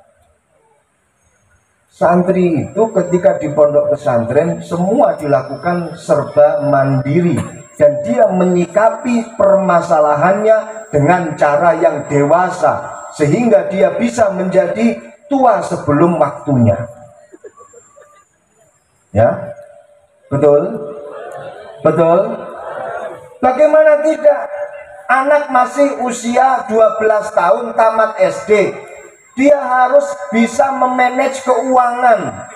Santri itu ketika di pondok pesantren semua dilakukan serba mandiri, dan dia menyikapi permasalahannya dengan cara yang dewasa, sehingga dia bisa menjadi tua sebelum waktunya. Ya, betul? Betul? Bagaimana tidak? Anak masih usia 12 tahun tamat SD, dia harus bisa memanage keuangan.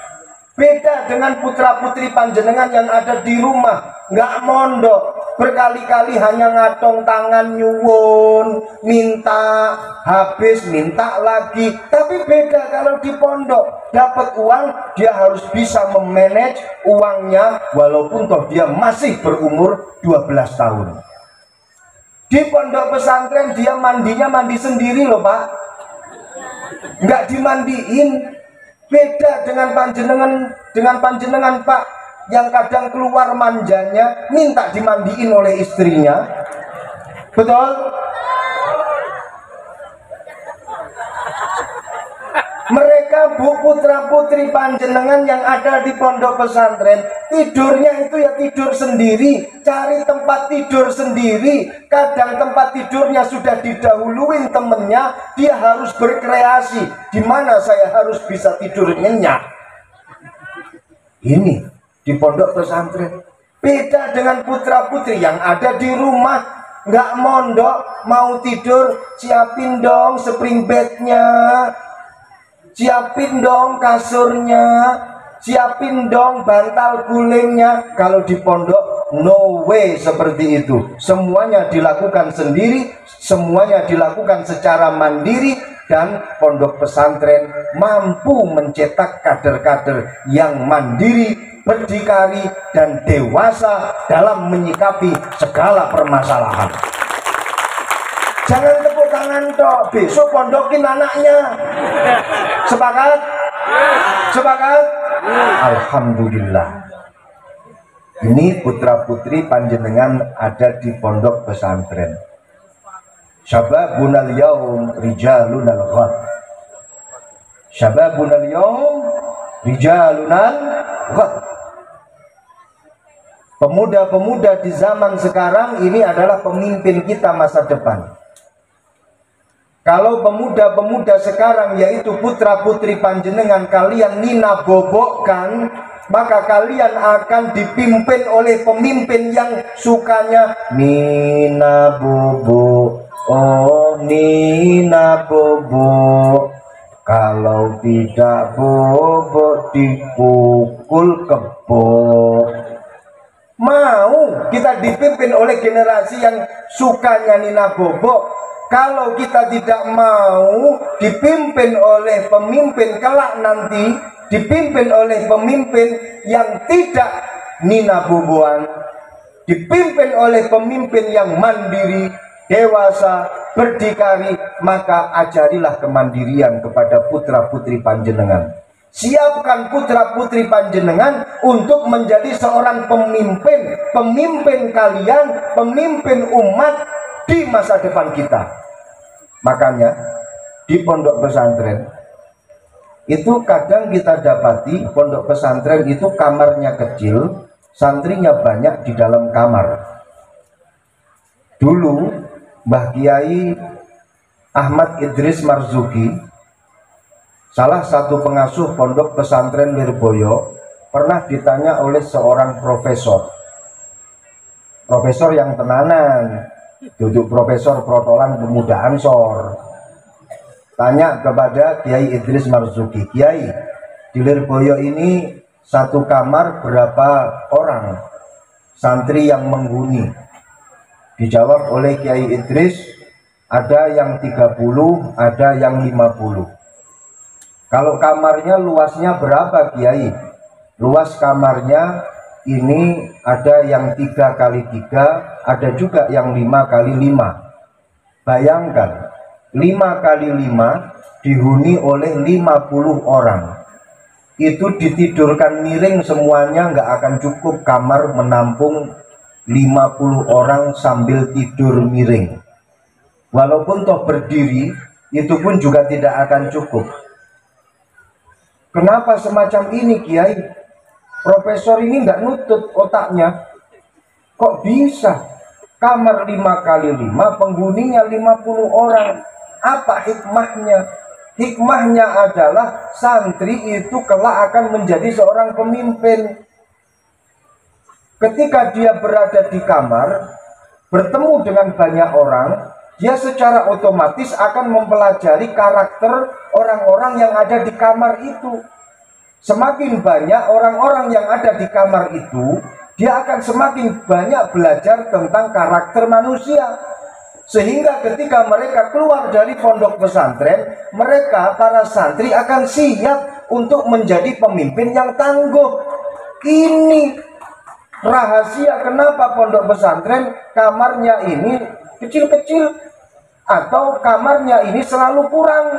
Beda dengan putra-putri panjenengan yang ada di rumah, nggak mondok, berkali-kali hanya ngatong tangan nyuwun, minta, habis minta lagi. Tapi beda kalau di pondok, dapat uang, dia harus bisa memanage uangnya walaupun toh dia masih berumur 12 tahun. Di pondok pesantren dia mandinya mandi sendiri loh Pak, nggak dimandiin. Beda dengan panjenengan Pak, yang kadang keluar manjanya minta dimandiin oleh istrinya. Betul? Mereka putra putri panjenengan yang ada di pondok pesantren, tidurnya itu ya tidur sendiri, cari tempat tidur sendiri. Kadang tempat tidurnya sudah didahuluin temennya, dia harus berkreasi, di mana saya harus bisa tidur nyenyak. Ini di pondok pesantren. Beda dengan putra putri yang ada di rumah, nggak mondok, mau tidur, siapin dong spring bednya, siapin dong kasurnya, siapin dong bantal gulingnya. Kalau di pondok, no way seperti itu. Semuanya dilakukan sendiri, semuanya dilakukan secara mandiri, dan pondok pesantren mampu mencetak kader-kader yang mandiri, berdikari, dan dewasa dalam menyikapi segala permasalahan. Jangan tepuk tangan toh, besok pondokin anaknya. Sepakat? Sepakat? Alhamdulillah. Ini putra putri panjenengan ada di pondok pesantren. Syababunal yaum rijalunal ghad. Syababunal yaum rijalunal ghad. Pemuda-pemuda di zaman sekarang ini adalah pemimpin kita masa depan. Kalau pemuda-pemuda sekarang yaitu putra-putri panjenengan kalian nina bobokkan, maka kalian akan dipimpin oleh pemimpin yang sukanya nina bobo. Oh nina bobo, kalau tidak bobo dipukul kebo. Mau kita dipimpin oleh generasi yang suka nyanyi bobo. Kalau kita tidak mau dipimpin oleh pemimpin kelak nanti, dipimpin oleh pemimpin yang tidak nina boboan, dipimpin oleh pemimpin yang mandiri, dewasa, berdikari, maka ajarilah kemandirian kepada putra-putri panjenengan. Siapkan putra-putri panjenengan untuk menjadi seorang pemimpin, pemimpin kalian, pemimpin umat di masa depan kita. Makanya di pondok pesantren itu kadang kita dapati pondok pesantren itu kamarnya kecil, santrinya banyak di dalam kamar. Dulu Mbah Kiai Ahmad Idris Marzuki, salah satu pengasuh pondok pesantren Lirboyo, pernah ditanya oleh seorang profesor yang tenanan, duduk profesor protolan pemuda Ansor, tanya kepada Kiai Idris Marzuki, Kiai, di Lirboyo ini satu kamar berapa orang santri yang menghuni? Dijawab oleh Kiai Idris, ada yang 30, ada yang 50. Kalau kamarnya luasnya berapa, Kiai? Luas kamarnya ini ada yang 3 kali 3, ada juga yang 5 kali 5. Bayangkan 5 kali 5 dihuni oleh 50 orang. Itu ditidurkan miring semuanya, nggak akan cukup kamar menampung 50 orang sambil tidur miring. Walaupun toh berdiri, itu pun juga tidak akan cukup. Kenapa semacam ini, Kiai? Profesor ini nggak nutut otaknya. Kok bisa kamar 5 kali 5 penghuninya 50 orang? Apa hikmahnya? Hikmahnya adalah santri itu kelak akan menjadi seorang pemimpin. Ketika dia berada di kamar, bertemu dengan banyak orang, dia secara otomatis akan mempelajari karakter orang-orang yang ada di kamar itu. Semakin banyak orang-orang yang ada di kamar itu, dia akan semakin banyak belajar tentang karakter manusia. Sehingga ketika mereka keluar dari pondok pesantren, mereka para santri akan siap untuk menjadi pemimpin yang tangguh. Ini rahasia kenapa pondok pesantren kamarnya ini kecil-kecil, atau kamarnya ini selalu kurang,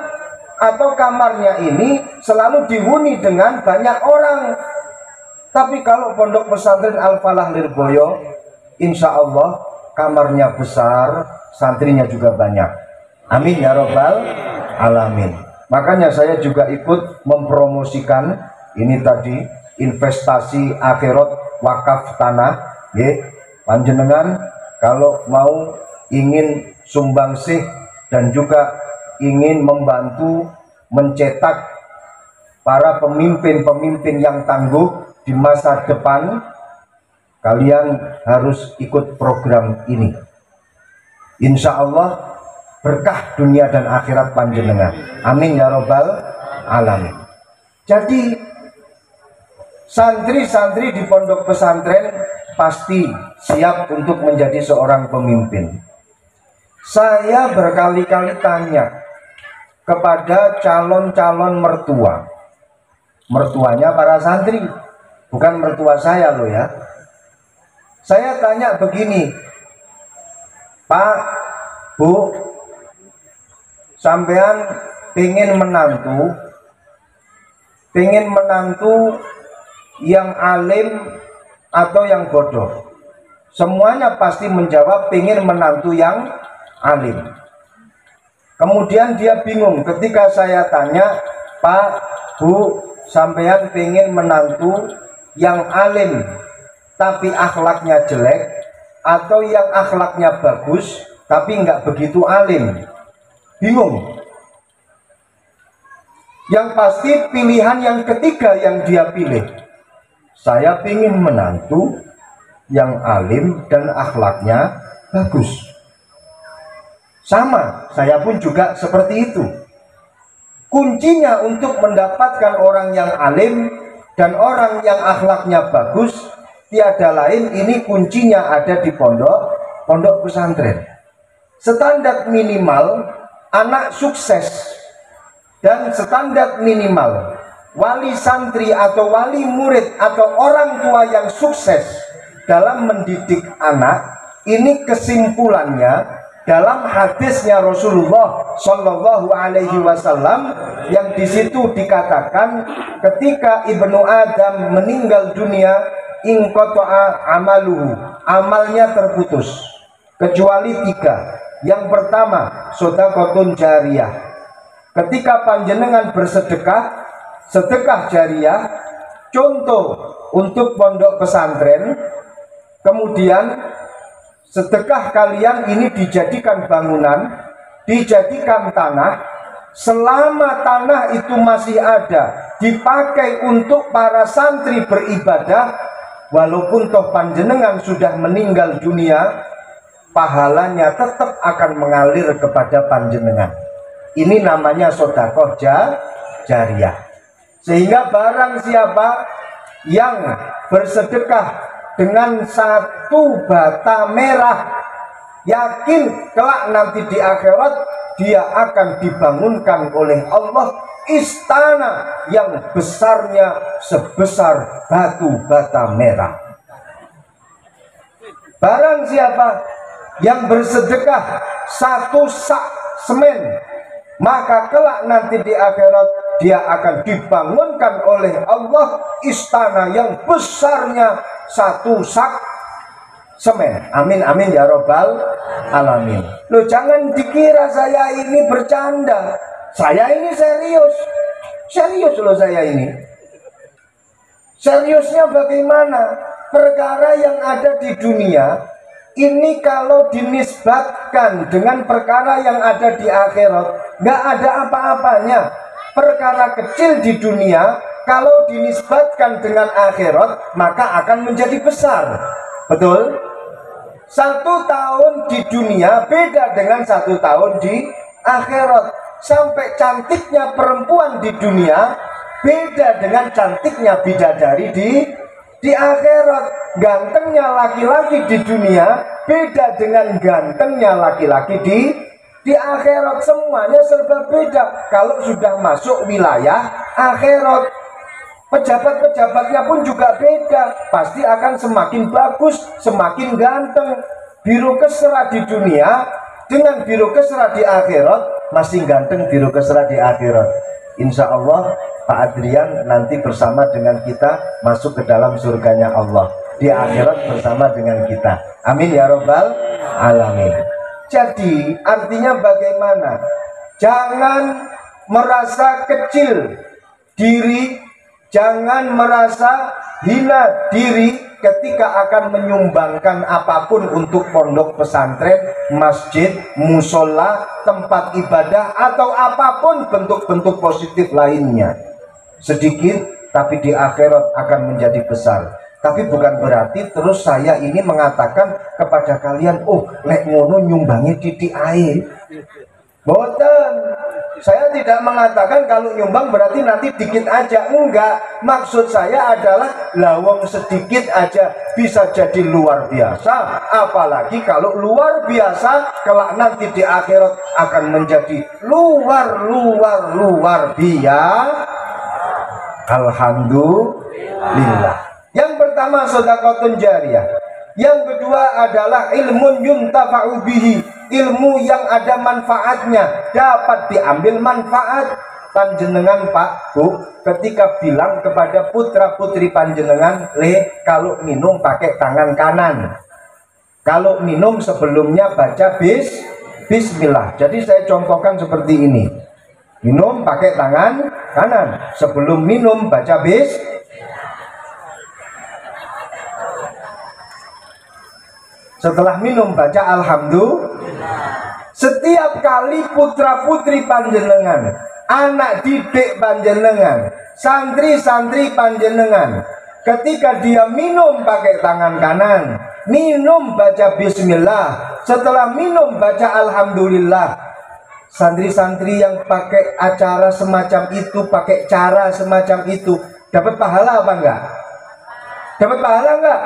atau kamarnya ini selalu dihuni dengan banyak orang. Tapi kalau pondok pesantren Al-Falah Lirboyo, insya Allah kamarnya besar, santrinya juga banyak. Amin ya robbal alamin. Makanya saya juga ikut mempromosikan ini tadi, investasi akhirat wakaf tanah. Panjenengan kalau mau ingin sumbangsih dan juga ingin membantu mencetak para pemimpin-pemimpin yang tangguh di masa depan, kalian harus ikut program ini. Insya Allah berkah dunia dan akhirat panjenengan. Amin ya robbal alamin. Jadi santri-santri di pondok pesantren pasti siap untuk menjadi seorang pemimpin. Saya berkali-kali tanya kepada calon-calon mertua, mertuanya para santri, bukan mertua saya loh ya. Saya tanya begini, Pak, Bu, sampean pengen menantu yang alim atau yang bodoh? Semuanya pasti menjawab pengen menantu yang alim. Kemudian dia bingung ketika saya tanya, Pak, Bu, sampean pengen menantu yang alim tapi akhlaknya jelek, atau yang akhlaknya bagus tapi nggak begitu alim? Bingung. Yang pasti pilihan yang ketiga yang dia pilih, saya ingin menantu yang alim dan akhlaknya bagus. Sama, saya pun juga seperti itu. Kuncinya untuk mendapatkan orang yang alim dan orang yang akhlaknya bagus, tiada lain, ini kuncinya ada di pondok pesantren. Standar minimal anak sukses dan standar minimal wali santri atau wali murid atau orang tua yang sukses dalam mendidik anak, ini kesimpulannya dalam hadisnya Rasulullah Shallallahu Alaihi Wasallam yang di situ dikatakan ketika ibnu Adam meninggal dunia, inqata'a amaluhu, amalnya terputus kecuali 3. Yang pertama, sedekahun jariyah. Ketika panjenengan bersedekah, sedekah jariyah, contoh untuk pondok pesantren, kemudian sedekah kalian ini dijadikan bangunan, dijadikan tanah, selama tanah itu masih ada, dipakai untuk para santri beribadah, walaupun toh panjenengan sudah meninggal dunia, pahalanya tetap akan mengalir kepada panjenengan. Ini namanya sedekah jariyah. Sehingga barang siapa yang bersedekah dengan 1 bata merah, yakin kelak nanti di akhirat dia akan dibangunkan oleh Allah istana yang besarnya sebesar batu bata merah. Barang siapa yang bersedekah 1 sak semen, maka kelak nanti di akhirat dia akan dibangunkan oleh Allah istana yang besarnya 1 sak semen. Amin amin ya robbal alamin. Loh, jangan dikira saya ini bercanda, saya ini serius loh, saya ini seriusnya. Bagaimana perkara yang ada di dunia ini kalau dinisbatkan dengan perkara yang ada di akhirat, nggak ada apa-apanya. Perkara kecil di dunia kalau dinisbatkan dengan akhirat maka akan menjadi besar. Betul? 1 tahun di dunia beda dengan 1 tahun di akhirat. Sampai cantiknya perempuan di dunia beda dengan cantiknya bidadari di akhirat. Gantengnya laki-laki di dunia beda dengan gantengnya laki-laki di akhirat. Semuanya serba beda kalau sudah masuk wilayah akhirat. Pejabat-pejabatnya pun juga beda, pasti akan semakin bagus, semakin ganteng. Birokesra di dunia dengan birokesra di akhirat masih ganteng birokesra di akhirat. Insya Allah Pak Adrian nanti bersama dengan kita masuk ke dalam surganya Allah di akhirat bersama dengan kita. Amin ya robbal alamin. Jadi artinya bagaimana? Jangan merasa kecil diri, jangan merasa hina diri ketika akan menyumbangkan apapun untuk pondok pesantren, masjid, musola, tempat ibadah, atau apapun bentuk-bentuk positif lainnya. Sedikit tapi di akhirat akan menjadi besar. Tapi bukan berarti terus saya ini mengatakan kepada kalian, oh lek ngono nyumbangi titik air. Boten, saya tidak mengatakan kalau nyumbang berarti nanti dikit aja. Enggak, maksud saya adalah lawang sedikit aja bisa jadi luar biasa. Apalagi kalau luar biasa kelak nanti di akhirat akan menjadi luar biasa. Alhamdulillah. Yang pertama sedekahun jariyah. Yang kedua adalah ilmun yuntafa'u bihi, ilmu yang ada manfaatnya, dapat diambil manfaat. Panjenengan Pak Bu ketika bilang kepada putra putri panjenengan, kalau minum pakai tangan kanan, kalau minum sebelumnya baca bismillah. Jadi saya contohkan seperti ini, minum pakai tangan kanan, sebelum minum baca setelah minum baca alhamdulillah. Setiap kali putra putri panjenengan, anak didik panjenengan, santri-santri panjenengan, ketika dia minum pakai tangan kanan, minum baca bismillah, setelah minum baca alhamdulillah. Santri-santri yang pakai acara semacam itu, pakai cara semacam itu, dapat pahala apa enggak? Dapat pahala enggak?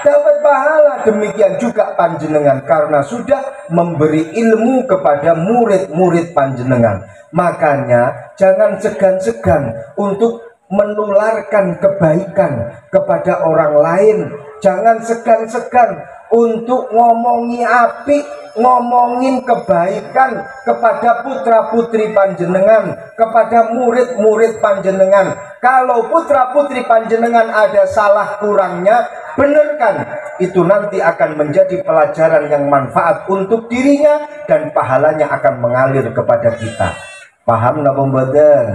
dapat pahala. Demikian juga panjenengan karena sudah memberi ilmu kepada murid-murid panjenengan. Makanya jangan segan-segan untuk menularkan kebaikan kepada orang lain. Jangan segan-segan untuk ngomongi apik, ngomongin kebaikan kepada putra-putri panjenengan, kepada murid-murid panjenengan. Kalau putra-putri panjenengan ada salah kurangnya, benarkan. Itu nanti akan menjadi pelajaran yang manfaat untuk dirinya dan pahalanya akan mengalir kepada kita. Paham napa mboten?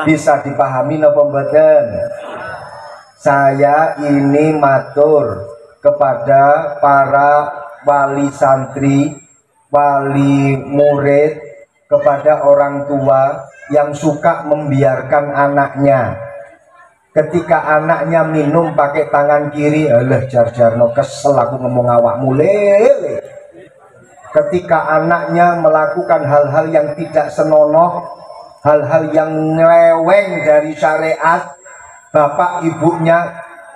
Bisa dipahami napa mboten? Saya ini matur kepada para wali santri, wali murid, kepada orang tua yang suka membiarkan anaknya. Ketika anaknya minum pakai tangan kiri, alah jar-jarno kesel aku ngomong awakmu lele. Ketika anaknya melakukan hal-hal yang tidak senonoh, hal-hal yang nyeleweng dari syariat, bapak ibunya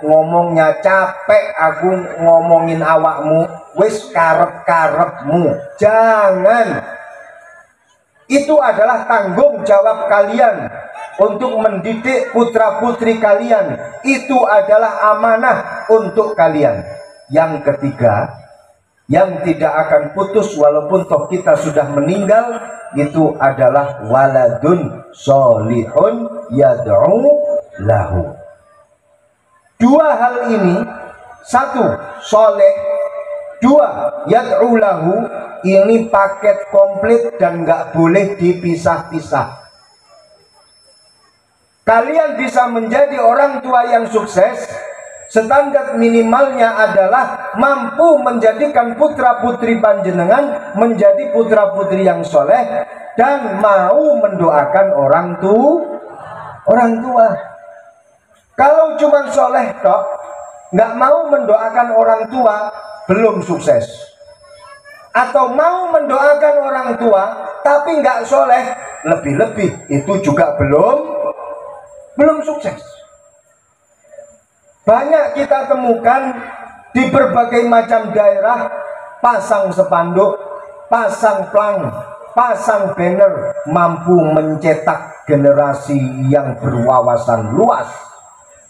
ngomongnya capek aku ngomongin awakmu, wis karep-karepmu. Jangan. Itu adalah tanggung jawab kalian untuk mendidik putra-putri kalian. Itu adalah amanah untuk kalian. Yang ketiga, yang tidak akan putus walaupun toh kita sudah meninggal, itu adalah waladun solihun yad'u lahu. Dua hal ini, satu soleh, dua yad'u lahu, ini paket komplit dan nggak boleh dipisah-pisah. Kalian bisa menjadi orang tua yang sukses, standar minimalnya adalah mampu menjadikan putra-putri panjenengan menjadi putra-putri yang soleh dan mau mendoakan orang tua. Kalau cuma soleh toh, nggak mau mendoakan orang tua, belum sukses. Atau mau mendoakan orang tua tapi nggak soleh, lebih-lebih itu juga belum sukses. Banyak kita temukan di berbagai macam daerah, pasang spanduk, pasang plang, pasang banner, mampu mencetak generasi yang berwawasan luas,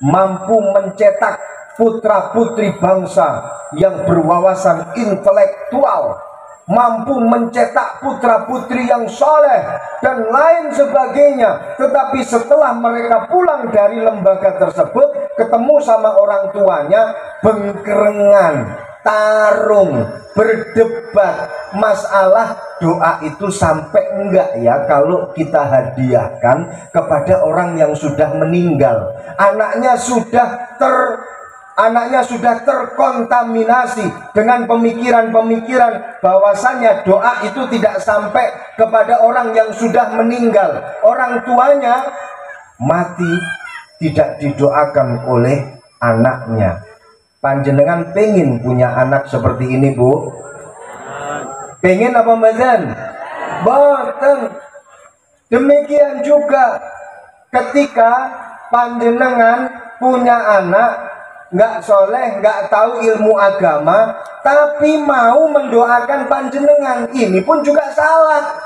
mampu mencetak putra-putri bangsa yang berwawasan intelektual, mampu mencetak putra-putri yang soleh dan lain sebagainya. Tetapi setelah mereka pulang dari lembaga tersebut, ketemu sama orang tuanya, bengkerengan, tarung, berdebat masalah doa itu sampai enggak ya kalau kita hadiahkan kepada orang yang sudah meninggal. Anaknya sudah terkontaminasi dengan pemikiran-pemikiran bahwasannya doa itu tidak sampai kepada orang yang sudah meninggal. Orang tuanya mati tidak didoakan oleh anaknya. Panjenengan pengen punya anak seperti ini, Bu? Pengen apa mboten? Boten. Demikian juga ketika panjenengan punya anak nggak soleh, nggak tahu ilmu agama, tapi mau mendoakan panjenengan, ini pun juga salah.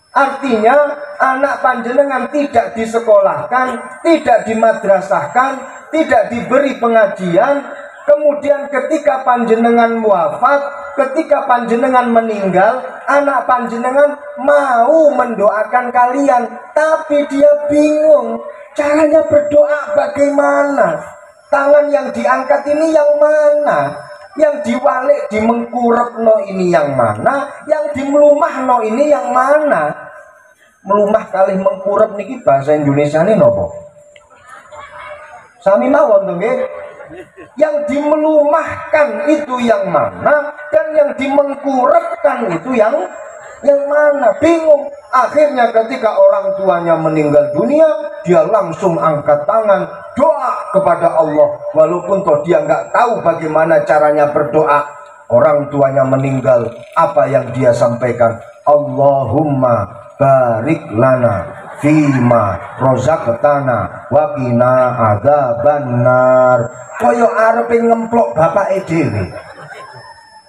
Artinya anak panjenengan tidak disekolahkan, tidak dimadrasahkan, tidak diberi pengajian. Kemudian ketika panjenengan wafat, ketika panjenengan meninggal, anak panjenengan mau mendoakan kalian, tapi dia bingung caranya berdoa bagaimana. Tangan yang diangkat ini yang mana? Yang diwalik dimengkurep no ini yang mana? Yang dimelumah no ini yang mana? Melumah kali mengkurep niki bahasa Indonesia ini nopo? Sami mawon to nggih. Yang dimelumahkan itu yang mana? Dan yang dimengkurepkan itu yang mana? Bingung. Akhirnya ketika orang tuanya meninggal dunia, dia langsung angkat tangan doa kepada Allah, walaupun toh dia nggak tahu bagaimana caranya berdoa. Orang tuanya meninggal, apa yang dia sampaikan? Allahumma barik lana fima rozaqtana wa qina adzabannar. Kaya arepe ngemplok bapake dhewe.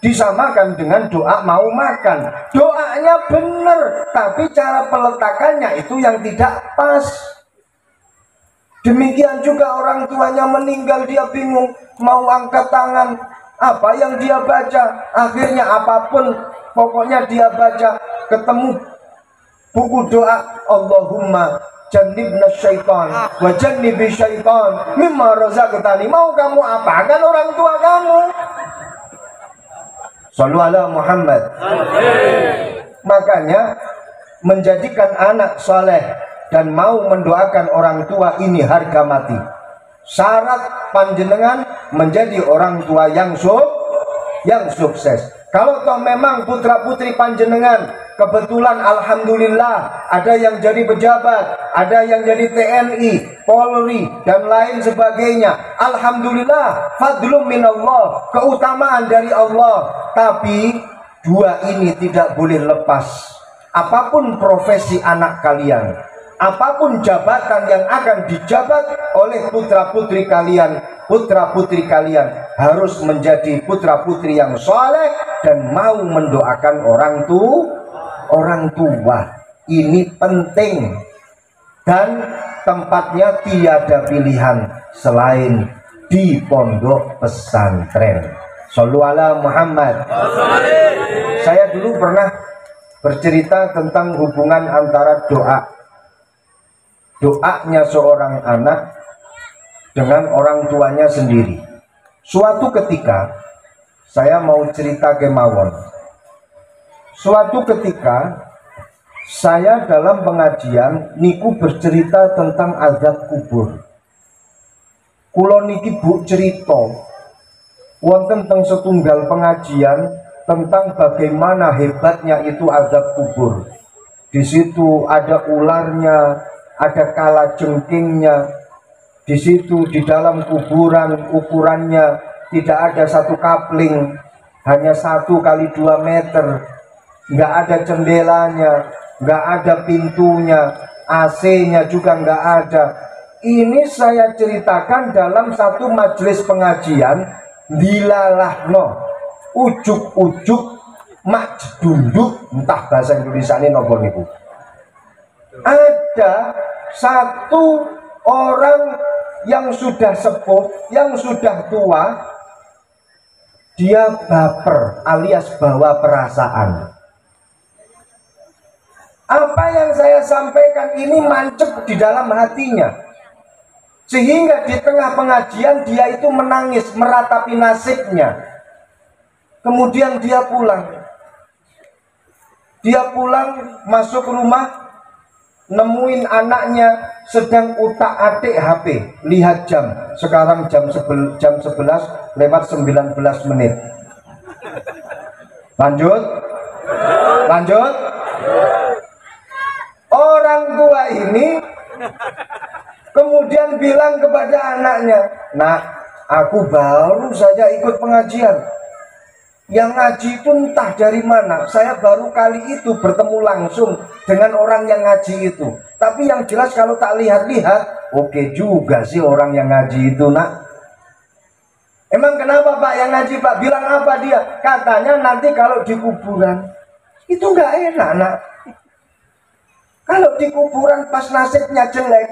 Disamakan dengan doa mau makan. Doanya benar, tapi cara peletakannya itu yang tidak pas. Demikian juga orang tuanya meninggal, dia bingung mau angkat tangan, apa yang dia baca. Akhirnya apapun pokoknya dia baca, ketemu buku doa, Allahumma jannibna syaitan wa jannibi syaitan mimma razaqtani. Mau kamu apakan orang tua kamu? Shallu ala Muhammad. Makanya menjadikan anak soleh dan mau mendoakan orang tua ini harga mati. Syarat panjenengan menjadi orang tua yang sukses. Kalau toh memang putra putri panjenengan kebetulan alhamdulillah ada yang jadi pejabat, ada yang jadi TNI, Polri dan lain sebagainya. Alhamdulillah, fadlum minallah, keutamaan dari Allah. Tapi dua ini tidak boleh lepas. Apapun profesi anak kalian, apapun jabatan yang akan dijabat oleh putra-putri kalian, putra-putri kalian harus menjadi putra-putri yang soleh dan mau mendoakan orang tua. Ini penting dan tempatnya tiada pilihan selain di pondok pesantren. Shallu ala Muhammad. Saya dulu pernah bercerita tentang hubungan antara doanya seorang anak dengan orang tuanya sendiri. Suatu ketika saya mau cerita kemawon. Suatu ketika saya dalam pengajian niku bercerita tentang azab kubur. Kula niki Bu cerita wonten teng setunggal pengajian tentang bagaimana hebatnya itu azab kubur. Di situ ada ularnya, ada kalajengkingnya. Di situ di dalam kuburan ukurannya tidak ada satu kapling, hanya 1 kali 2 meter. Nggak ada jendelanya, nggak ada pintunya, AC-nya juga nggak ada. Ini saya ceritakan dalam satu majelis pengajian dilalahno ujuk-ujuk majdunduk, entah bahasa Indonesia ini nopo niku. Ada satu orang yang sudah sepuh, yang sudah tua, dia baper alias bawa perasaan. Apa yang saya sampaikan ini mancep di dalam hatinya, sehingga di tengah pengajian dia itu menangis meratapi nasibnya. Kemudian dia pulang masuk rumah, nemuin anaknya sedang utak-atik HP. Lihat jam, sekarang jam 11 lewat 19 menit. Lanjut. Orang tua ini kemudian bilang kepada anaknya, "Nak, aku baru saja ikut pengajian. Yang ngaji itu entah dari mana. Saya baru kali itu bertemu langsung dengan orang yang ngaji itu. Tapi yang jelas kalau tak lihat-lihat, oke juga sih orang yang ngaji itu, Nak." "Emang kenapa Pak yang ngaji Pak?" "Bilang apa dia?" "Katanya nanti kalau di kuburan itu nggak enak, Nak. Kalau di kuburan pas nasibnya jelek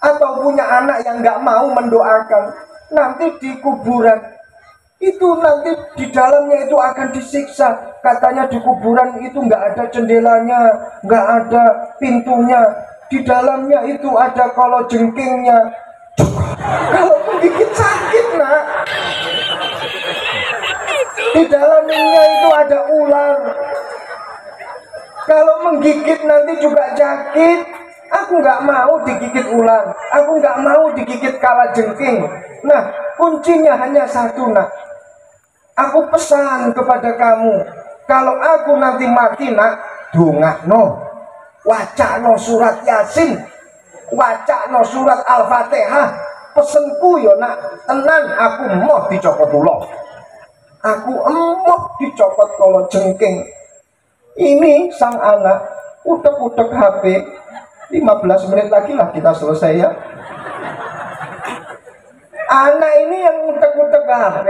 atau punya anak yang nggak mau mendoakan, nanti di kuburan itu nanti di dalamnya itu akan disiksa. Katanya di kuburan itu nggak ada jendelanya, nggak ada pintunya, di dalamnya itu ada kalajengkingnya. Kalau menggigit sakit, Nak. Di dalamnya itu ada ular. Kalau menggigit nanti juga sakit. Aku nggak mau digigit ular, aku nggak mau digigit kalajengking. Nah, kuncinya hanya satu, Nak. Aku pesan kepada kamu, kalau aku nanti mati, Nak, dongakno, wacano surat Yasin, wacano surat Al-Fatihah. Pesenku yo, Nak, tenan aku emoh dicopot ulo, aku emoh dicopot kalajengking. Ini sang anak utek-utek HP. 15 menit lagi lah kita selesai ya. Anak ini yang utek-utek HP,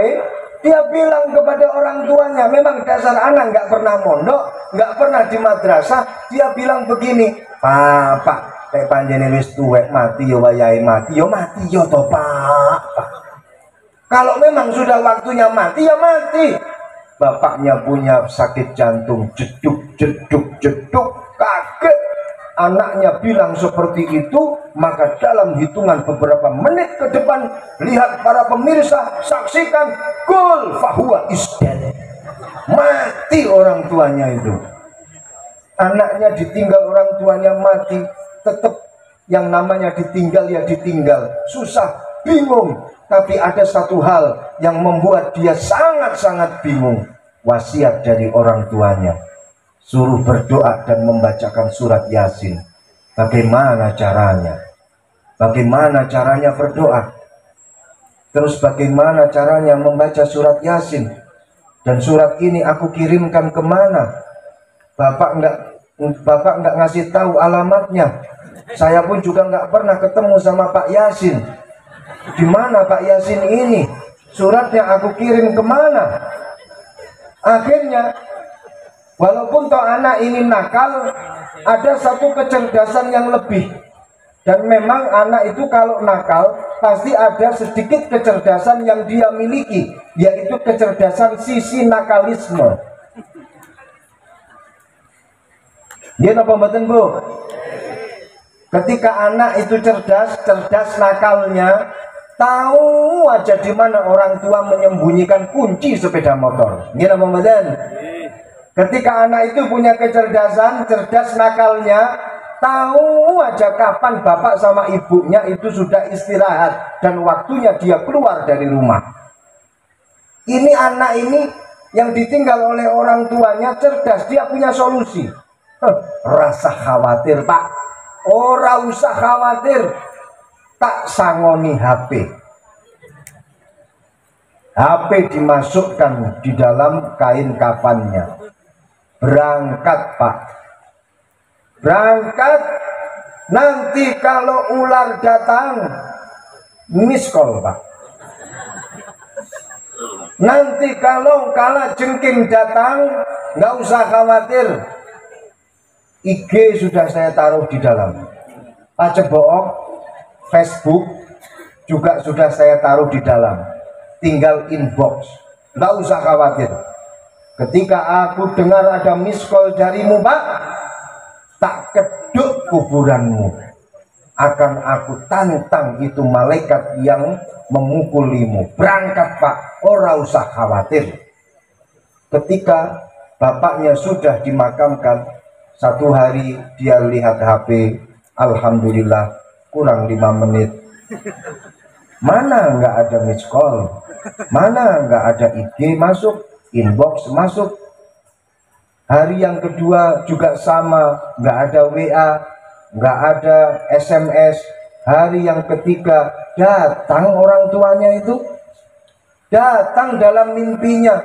dia bilang kepada orang tuanya, memang dasar anak nggak pernah mondok, nggak pernah di madrasah, dia bilang begini, Pak, kayak panjenengan wis tuwek mati yo wayahe mati yo toh Pak. Kalau memang sudah waktunya mati ya mati. Bapaknya punya sakit jantung, jeduk, kaget. Anaknya bilang seperti itu, maka dalam hitungan beberapa menit ke depan, lihat para pemirsa, saksikan, kul fahuwa isdan. Mati orang tuanya itu. Anaknya ditinggal orang tuanya mati, tetap yang namanya ditinggal ya ditinggal, susah, bingung. Tapi ada satu hal yang membuat dia sangat-sangat bingung. Wasiat dari orang tuanya, suruh berdoa dan membacakan surat Yasin. Bagaimana caranya? Bagaimana caranya berdoa? Terus bagaimana caranya membaca surat Yasin? Dan surat ini aku kirimkan kemana? Bapak nggak ngasih tahu alamatnya. Saya pun juga nggak pernah ketemu sama Pak Yasin. Di mana Pak Yasin ini? Suratnya aku kirim kemana? Akhirnya, walaupun toh anak ini nakal, ada satu kecerdasan yang lebih. Dan memang anak itu kalau nakal, pasti ada sedikit kecerdasan yang dia miliki, yaitu kecerdasan sisi nakalisme. Dia apa mboten Bu? Ketika anak itu cerdas nakalnya, tahu aja di mana orang tua menyembunyikan kunci sepeda motor. Gini apa mboten? Ketika anak itu punya kecerdasan, cerdas nakalnya, tahu aja kapan bapak sama ibunya itu sudah istirahat dan waktunya dia keluar dari rumah. Ini anak ini yang ditinggal oleh orang tuanya cerdas, dia punya solusi. Rasa khawatir Pak, ora usah khawatir, tak sangoni HP. HP dimasukkan di dalam kain kafannya. Berangkat Pak, berangkat. Nanti kalau ular datang, miss call Pak. Nanti kalau kala jengking datang, nggak usah khawatir, IG sudah saya taruh di dalam, Pacebook, Facebook juga sudah saya taruh di dalam, tinggal inbox, nggak usah khawatir. Ketika aku dengar ada miss call darimu Pak, tak keduk kuburanmu, akan aku tantang itu malaikat yang memukulimu. Berangkat Pak, ora usah khawatir. Ketika bapaknya sudah dimakamkan, satu hari dia lihat HP, alhamdulillah kurang 5 menit. Mana nggak ada miss call, mana nggak ada IG masuk, inbox masuk. Hari yang kedua juga sama, nggak ada WA, nggak ada SMS. Hari yang ketiga datang orang tuanya itu, datang dalam mimpinya,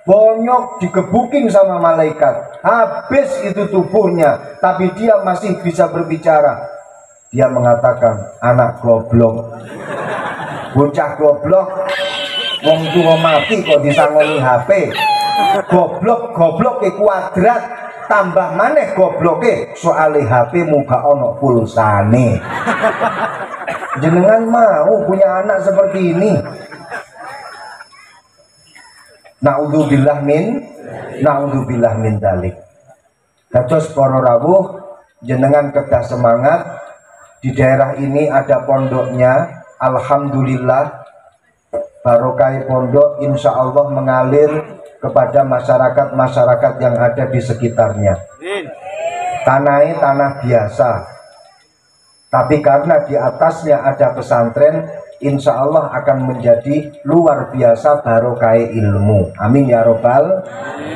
bonyok digebukin sama malaikat, habis itu tubuhnya, tapi dia masih bisa berbicara. Dia mengatakan, anak goblok, bocah goblok, wong tua mati kok disangoni HP. Goblok ke kuadrat, tambah maneh gobloke soale HP muga ono pulsane. Jenengan mau punya anak seperti ini? Naudzubillah min dalik. Dados para rawuh, jenengan kedah semangat. Di daerah ini ada pondoknya, alhamdulillah. Barokah pondok insya Allah mengalir kepada masyarakat yang ada di sekitarnya. Tanahnya tanah biasa, tapi karena di atasnya ada pesantren, insya Allah akan menjadi luar biasa barokah ilmu. Amin ya robbal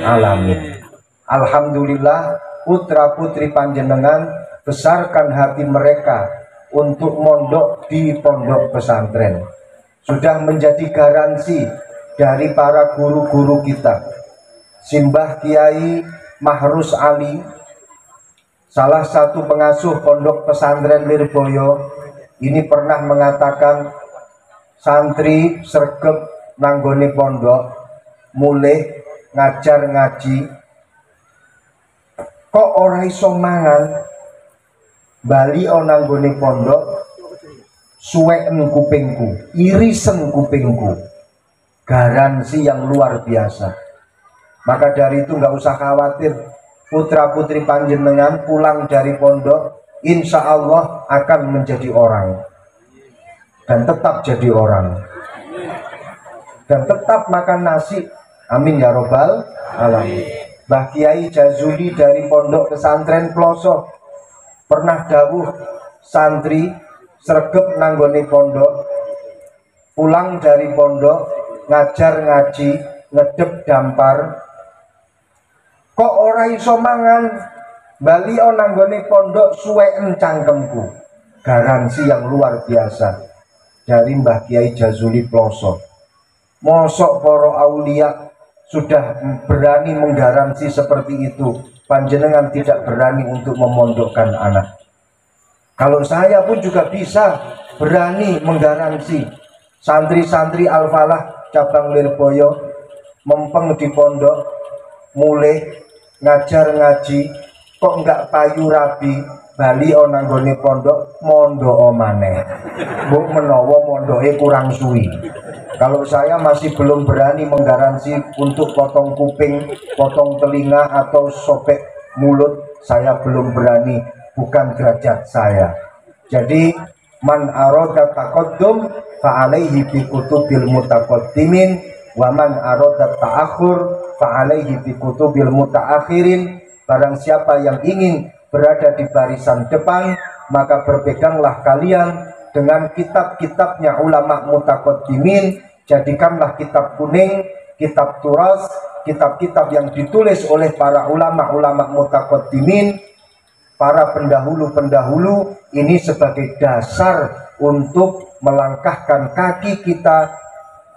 alamin. Alhamdulillah, putra putri panjenengan besarkan hati mereka untuk mondok di pondok pesantren. Sudah menjadi garansi dari para guru-guru kita, Simbah Kiai Mahrus Ali, Salah satu pengasuh pondok pesantren Lirboyo ini pernah mengatakan, santri sregep nanggone pondok mulih ngajar ngaji kok ora iso mangan, bali nanggone pondok suweken kupingku, irisen kupingku. Garansi yang luar biasa. Maka dari itu nggak usah khawatir, putra putri panjenengan pulang dari pondok insya Allah akan menjadi orang dan tetap jadi orang dan tetap makan nasi. Amin ya robbal alamin. Mbah Kiai Jazuli dari pondok pesantren Ploso pernah dawuh, santri sregep nanggone pondok, pulang dari pondok ngajar ngaji ngedep dampar, kok ora iso mangan, bali nanggone pondok suweken cangkemku. Garansi yang luar biasa dari Mbah Kiai Jazuli Ploso. Mosok para aulia sudah berani menggaransi seperti itu, panjenengan tidak berani untuk memondokkan anak. Kalau saya pun juga bisa berani menggaransi santri-santri Al-Falah cabang Lirboyo mempeng di pondok, mulai ngajar ngaji kok enggak payu rabi, bali nanggone pondok mondok maneh. Mbok menawa mondoke kurang suwi. Kalau saya masih belum berani menggaransi untuk potong kuping, potong telinga atau sobek mulut, saya belum berani, bukan derajat saya. Jadi man arada taqaddum fa alaihi bi kutubil mutaqaddimin wa man arada ta'akhur fa alaihi bi kutubil mutaakhirin. Barang siapa yang ingin berada di barisan depan, maka berpeganglah kalian dengan kitab-kitabnya ulama mutaqaddimin. Jadikanlah kitab kuning, kitab turas, kitab-kitab yang ditulis oleh para ulama-ulama mutaqaddimin, para pendahulu-pendahulu, ini sebagai dasar untuk melangkahkan kaki kita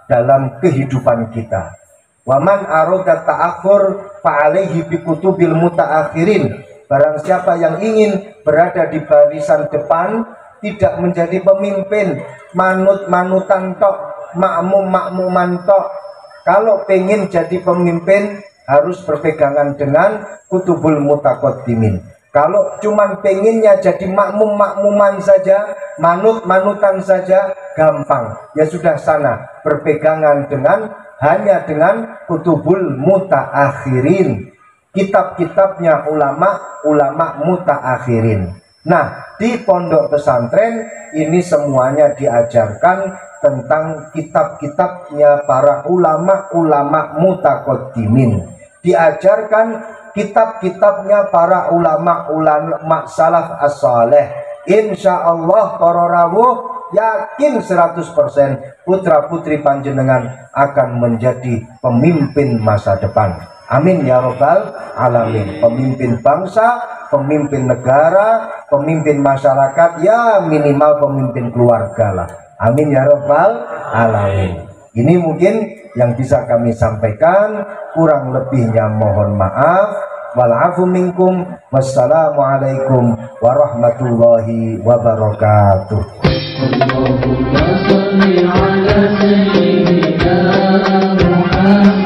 dalam kehidupan kita. Waman arada ta'akhur fa'alaihi bikutubil mutaakhirin. Barang siapa yang ingin berada di barisan depan, tidak menjadi pemimpin, manut-manutan tok, makmum-makmuman tok. Kalau pengen jadi pemimpin harus berpegangan dengan kutubul mutaqaddimin. Kalau cuman pengennya jadi makmum-makmuman saja, manut-manutan saja, gampang. Ya sudah sana, berpegangan hanya dengan kutubul mutaakhirin, kitab-kitabnya ulama mutaakhirin. Nah, di pondok pesantren ini semuanya diajarkan tentang kitab-kitabnya para ulama mutaqaddimin. Diajarkan kitab-kitabnya para ulama salaf as-saleh. Insya Allah para rawuh yakin 100% putra putri panjenengan akan menjadi pemimpin masa depan. Amin ya robbal alamin. Pemimpin bangsa, pemimpin negara, pemimpin masyarakat, ya minimal pemimpin keluarga lah. Amin ya robbal alamin. Ini mungkin yang bisa kami sampaikan, kurang lebihnya mohon maaf. Walafu minkum. Wassalamualaikum warahmatullahi wabarakatuh. Allahumma shalli ala sayyidina Muhammad.